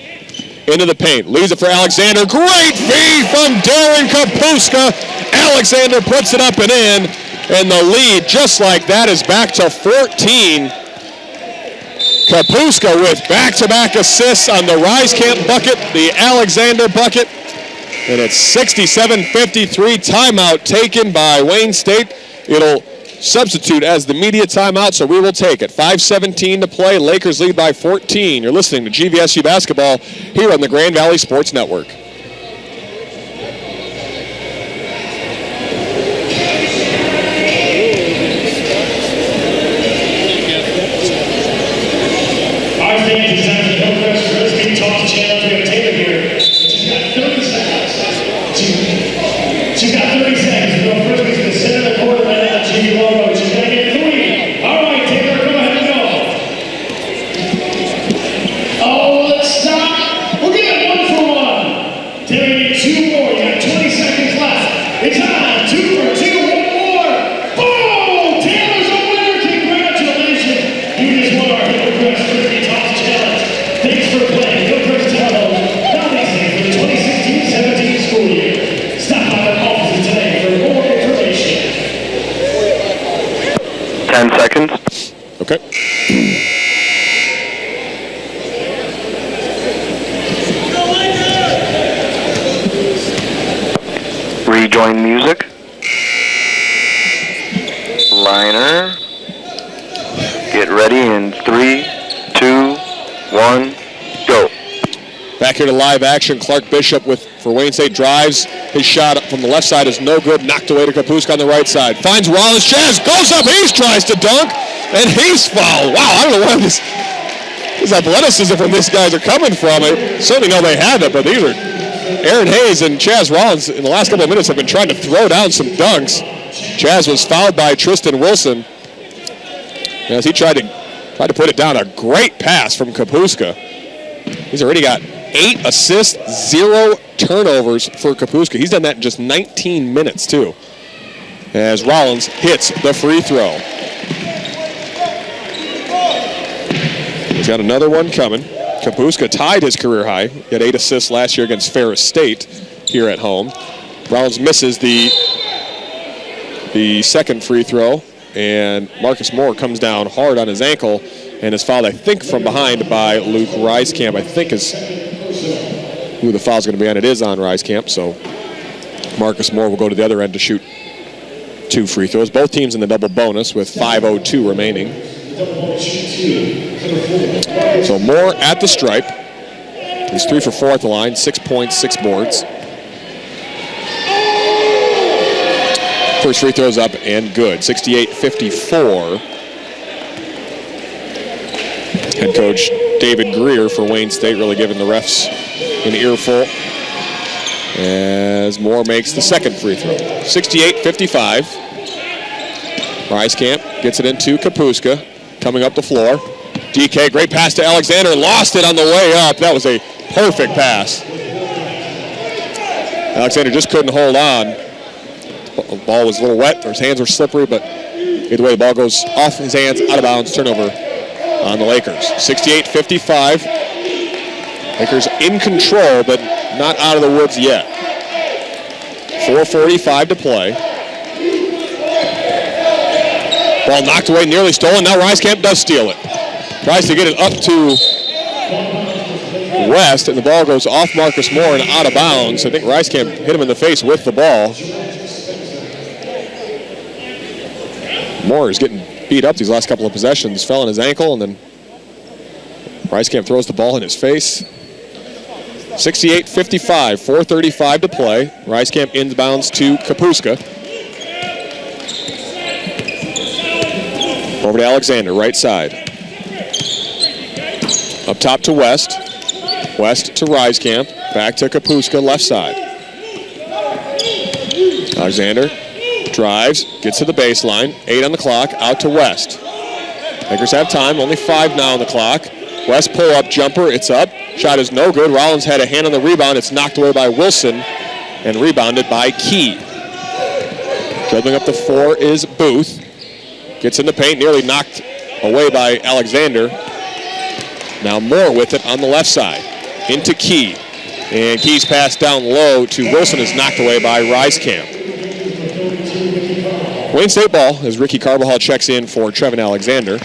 into the paint, leaves it for Alexander. Great feed from Darren Kapuska. Alexander puts it up and in, and the lead, just like that, is back to 14. Kapuska with back-to-back assists on the Reiskamp bucket, the Alexander bucket, and it's 67-53. Timeout taken by Wayne State. It'll substitute as the media timeout, so we will take it. 5:17 to play. Lakers lead by 14. You're listening to GVSU basketball here on the Grand Valley Sports Network. Taylor's a winner. Congratulations. You just won our Hillcrest Frisbee Toss Challenge. join music. Liner. Get ready in 3, 2, 1, go. Back here to live action. Clark Bishop for Wayne State drives. His shot from the left side is no good. Knocked away to Kapuska on the right side. Finds Rollins. Chaz goes up. He tries to dunk, and he's fouled. Wow, I don't know where this athleticism from these guys are coming from. I certainly know they have it, but these are Aaron Hayes and Chaz Rollins in the last couple of minutes have been trying to throw down some dunks. Chaz was fouled by Tristan Wilson as he tried to put it down. A great pass from Kapuska. He's already got 8 assists, 0 turnovers for Kapuska. He's done that in just 19 minutes, too, as Rollins hits the free throw. He's got another one coming. Kapuska tied his career high. He had 8 assists last year against Ferris State here at home. Rollins misses the second free throw, and Marcus Moore comes down hard on his ankle and is fouled, I think, from behind by Luke Reiskamp. I think is who the foul's going to be on. It is on Reiskamp, so Marcus Moore will go to the other end to shoot 2 free throws. Both teams in the double bonus with 5:02 remaining. So Moore at the stripe. He's 3 for 4 at the line, 6 points, 6 boards. First free throw's up and good. 68-54. Head coach David Greer for Wayne State really giving the refs an earful as Moore makes the second free throw. 68-55. Reiskamp gets it into Kapuska. Coming up the floor. DK, great pass to Alexander. Lost it on the way up. That was a perfect pass. Alexander just couldn't hold on. The ball was a little wet, or his hands were slippery, but either way, the ball goes off his hands, out of bounds, turnover on the Lakers. 68-55. Lakers in control, but not out of the woods yet. 4:45 to play. Ball knocked away, nearly stolen. Now Reiskamp does steal it. Tries to get it up to West, and the ball goes off Marcus Moore and out of bounds. I think Reiskamp hit him in the face with the ball. Moore is getting beat up these last couple of possessions. Fell on his ankle, and then Reiskamp throws the ball in his face. 68-55, 4:35 to play. Reiskamp inbounds to Kapuska. Over to Alexander, right side. Up top to West. West to Reiskamp. Back to Kapuska, left side. Alexander drives, gets to the baseline. 8 on the clock, out to West. Lakers have time, only 5 now on the clock. West pull-up jumper, it's up. Shot is no good. Rollins had a hand on the rebound. It's knocked away by Wilson and rebounded by Key. Dribbling up the floor is Booth. Gets in the paint, nearly knocked away by Alexander. Now Moore with it on the left side. Into Key. And Key's pass down low to Wilson is knocked away by Reiskamp. Wayne State ball as Ricky Carbajal checks in for Trevin Alexander.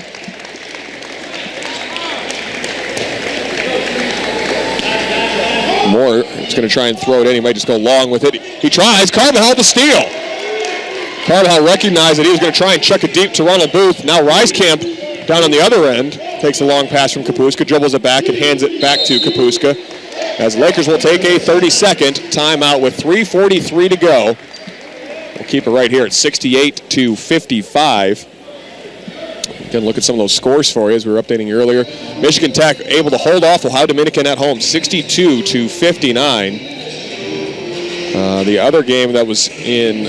Moore is going to try and throw it in. He might just go long with it. He tries. Carbajal to steal. Carbajal recognized that he was going to try and chuck it deep to Ronald Booth. Now Reiskamp down on the other end takes a long pass from Kapuska, dribbles it back, and hands it back to Kapuska. As the Lakers will take a 30-second timeout with 3:43 to go. We'll keep it right here at 68-55. Again, look at some of those scores for you as we were updating you earlier. Michigan Tech able to hold off Ohio Dominican at home, 62-59. The other game that was in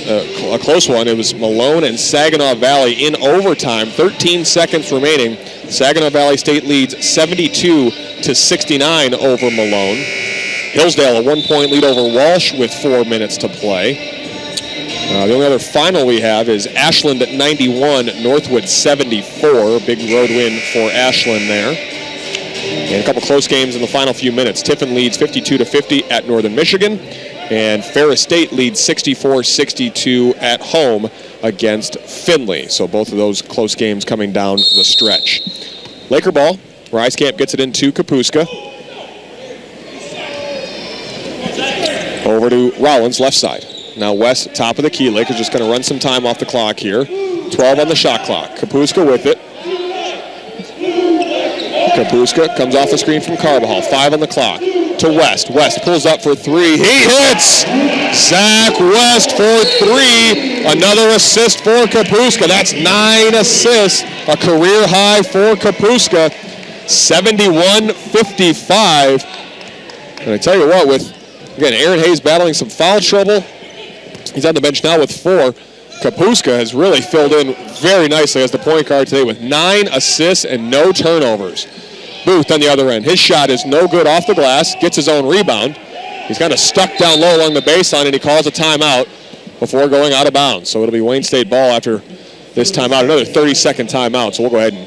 a close one, it was Malone and Saginaw Valley in overtime. 13 seconds remaining. Saginaw Valley State leads 72-69 over Malone. Hillsdale a 1-point lead over Walsh with 4 minutes to play. The only other final we have is Ashland at 91, Northwood 74. Big road win for Ashland there. And a couple close games in the final few minutes. Tiffin leads 52-50 at Northern Michigan. And Ferris State leads 64-62 at home against Findlay. So both of those close games coming down the stretch. Laker ball. Reiskamp gets it into Kapuska. Over to Rollins, left side. Now West, top of the key. Lakers just going to run some time off the clock here. 12 on the shot clock. Kapuska with it. Kapuska comes off the screen from Carbajal. 5 on the clock. To West. West pulls up for 3. He hits! Zach West for 3. Another assist for Kapuska. That's 9 assists. A career high for Kapuska. 71-55. And I tell you what, with, again, Aaron Hayes battling some foul trouble. He's on the bench now with 4. Kapuska has really filled in very nicely as the point guard today with 9 assists and no turnovers. Booth on the other end. His shot is no good off the glass. Gets his own rebound. He's kind of stuck down low along the baseline, and he calls a timeout before going out of bounds. So it'll be Wayne State ball after this timeout. Another 30-second timeout. So we'll go ahead and...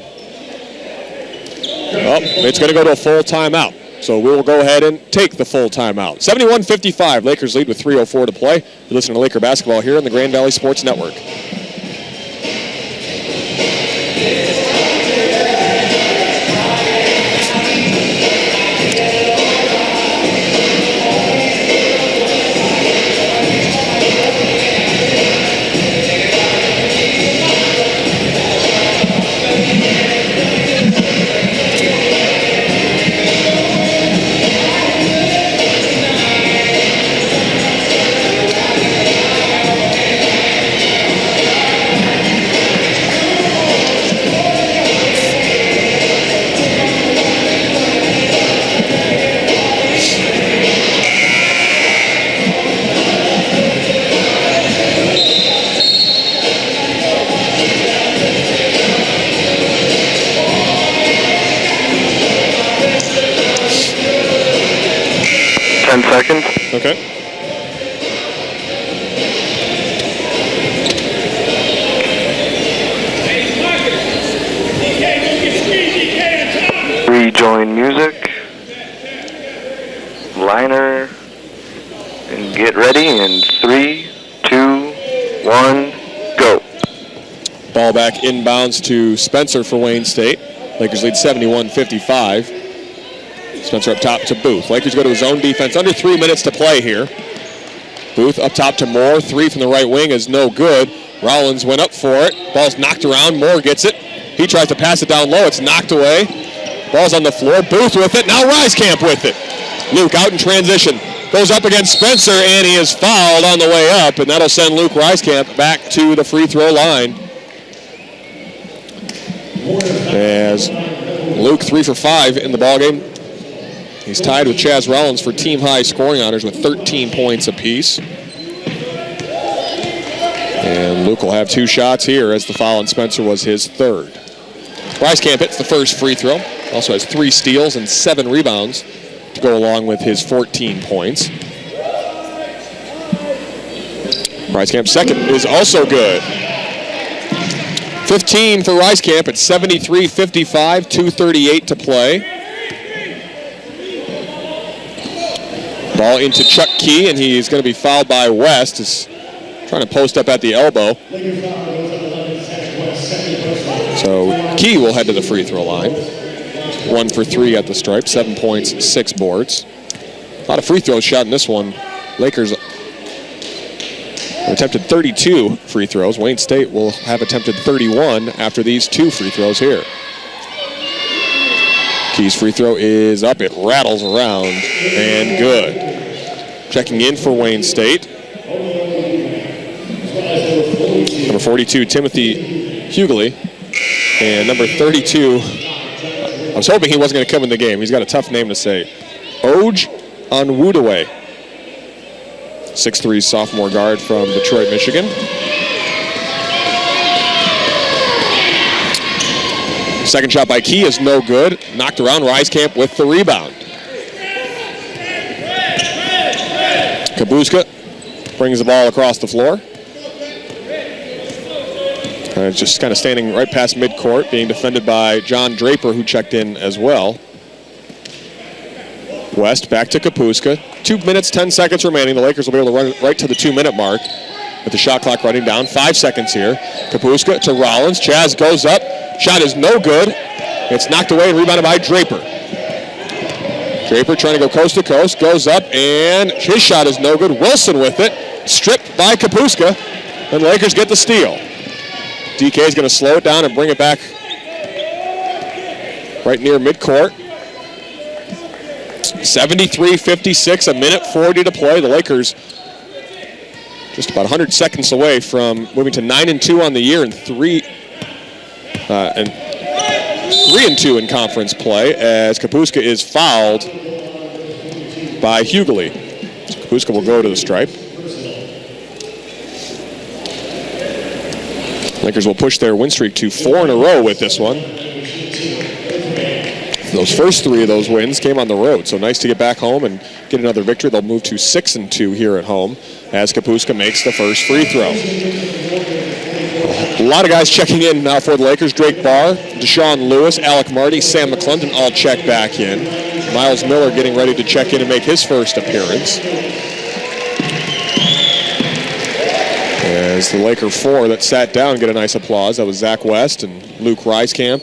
Oh, it's going to go to a full timeout. So we'll go ahead and take the full timeout. 71-55. Lakers lead with 3:04 to play. You're listening to Laker basketball here on the Grand Valley Sports Network. Seconds. Okay. Rejoin music. Liner. And get ready in 3, 2, 1, go. Ball back inbounds to Spencer for Wayne State. Lakers lead 71-55. Spencer up top to Booth. Lakers go to his zone defense. Under 3 minutes to play here. Booth up top to Moore. 3 from the right wing is no good. Rollins went up for it. Ball's knocked around. Moore gets it. He tries to pass it down low. It's knocked away. Ball's on the floor. Booth with it. Now Rieskamp with it. Luke out in transition. Goes up against Spencer, and he is fouled on the way up, and that'll send Luke Rieskamp back to the free throw line. As Luke 3 for 5 in the ballgame. He's tied with Chaz Rollins for team-high scoring honors with 13 points apiece. And Luke will have 2 shots here as the foul on Spencer was his 3rd. Rieskamp hits the first free throw. Also has 3 steals and 7 rebounds to go along with his 14 points. Riescamp's second is also good. 15 for Rieskamp at 73-55, 2:38 to play. Ball into Chuck Key, and he's going to be fouled by West. He's trying to post up at the elbow. So Key will head to the free throw line. 1 for 3 at the stripe, 7 points, 6 boards. A lot of free throws shot in this one. Lakers attempted 32 free throws. Wayne State will have attempted 31 after these 2 free throws here. Key's free throw is up. It rattles around and good. Checking in for Wayne State. Number 42, Timothy Hughley. And number 32, I was hoping he wasn't going to come in the game. He's got a tough name to say. Oj Onwudaway. 6'3" sophomore guard from Detroit, Michigan. Second shot by Key is no good. Knocked around. Rieskamp with the rebound. Kapuska brings the ball across the floor. Just kind of standing right past midcourt, being defended by John Draper, who checked in as well. West back to Kapuska. 2 minutes, 10 seconds remaining. The Lakers will be able to run right to the 2-minute mark with the shot clock running down. 5 seconds here. Kapuska to Rollins. Chaz goes up. Shot is no good. It's knocked away and rebounded by Draper. Draper trying to go coast to coast, goes up, and his shot is no good. Wilson with it, stripped by Kapuska, and Lakers get the steal. DK is going to slow it down and bring it back right near midcourt. 73-56, a minute 40 to play. The Lakers just about 100 seconds away from moving to 9-2 on the year and 3-2 in conference play as Kapuska is fouled by Hughley. So Kapuska will go to the stripe. Lakers will push their win streak to 4 in a row with this one. Those first 3 of those wins came on the road, so nice to get back home and get another victory. They'll move to 6-2 here at home as Kapuska makes the first free throw. A lot of guys checking in now for the Lakers. Drake Barr, Deshaun Lewis, Alec Marty, Sam McClendon all check back in. Miles Miller getting ready to check in and make his first appearance. As the Laker 4 that sat down get a nice applause. That was Zach West and Luke Reiskamp,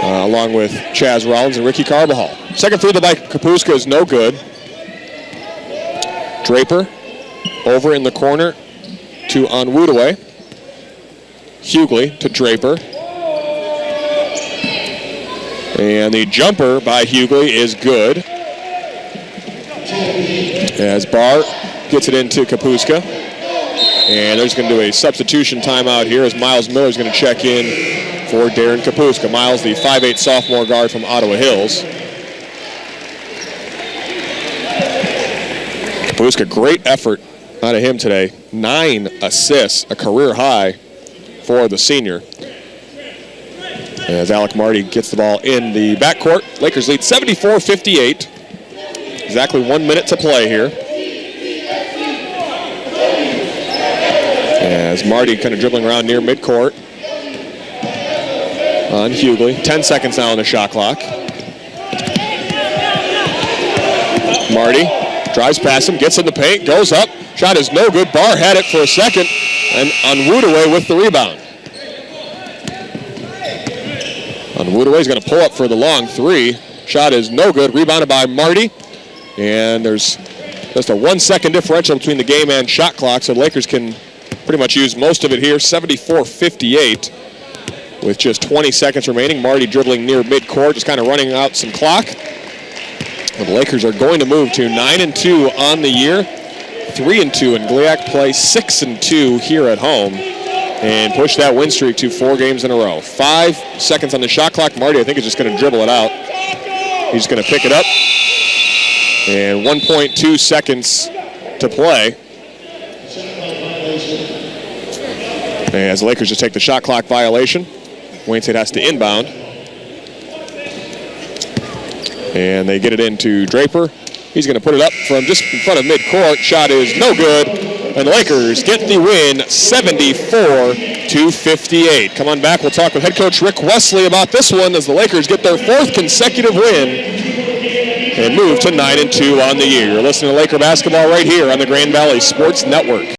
along with Chaz Rollins and Ricky Carbajal. Second free throw by Kapuska is no good. Draper over in the corner to Onwudaway. Hughley to Draper. And the jumper by Hughley is good. As Barr gets it into Kapuska. And they're just going to do a substitution timeout here as Miles Miller is going to check in for Darren Kapuska. Miles, the 5'8" sophomore guard from Ottawa Hills. Kapuska, great effort out of him today. 9 assists, a career high for the senior. As Alec Marty gets the ball in the backcourt. Lakers lead 74-58. Exactly 1 minute to play here. As Marty kind of dribbling around near midcourt on Hughley. 10 seconds now on the shot clock. Marty drives past him, gets in the paint, goes up. Shot is no good. Barr had it for a second, and Onwudaway with the rebound. Onwudaway is going to pull up for the long 3. Shot is no good. Rebounded by Marty. And there's just a 1 second differential between the game and shot clock, so the Lakers can pretty much use most of it here. 74-58 with just 20 seconds remaining. Marty dribbling near midcourt, just kind of running out some clock. And the Lakers are going to move to 9-2 on the year, 3-2 in GLIAC play, 6-2 here at home, and push that win streak to 4 games in a row. 5 seconds on the shot clock. Marty, I think, is just going to dribble it out. He's going to pick it up. And 1.2 seconds to play. As the Lakers just take the shot clock violation. Wayne State has to inbound. And they get it into Draper. He's going to put it up from just in front of midcourt. Shot is no good. And the Lakers get the win 74-58. Come on back. We'll talk with head coach Rick Wesley about this one as the Lakers get their 4th consecutive win and move to 9-2 on the year. You're listening to Laker basketball right here on the Grand Valley Sports Network.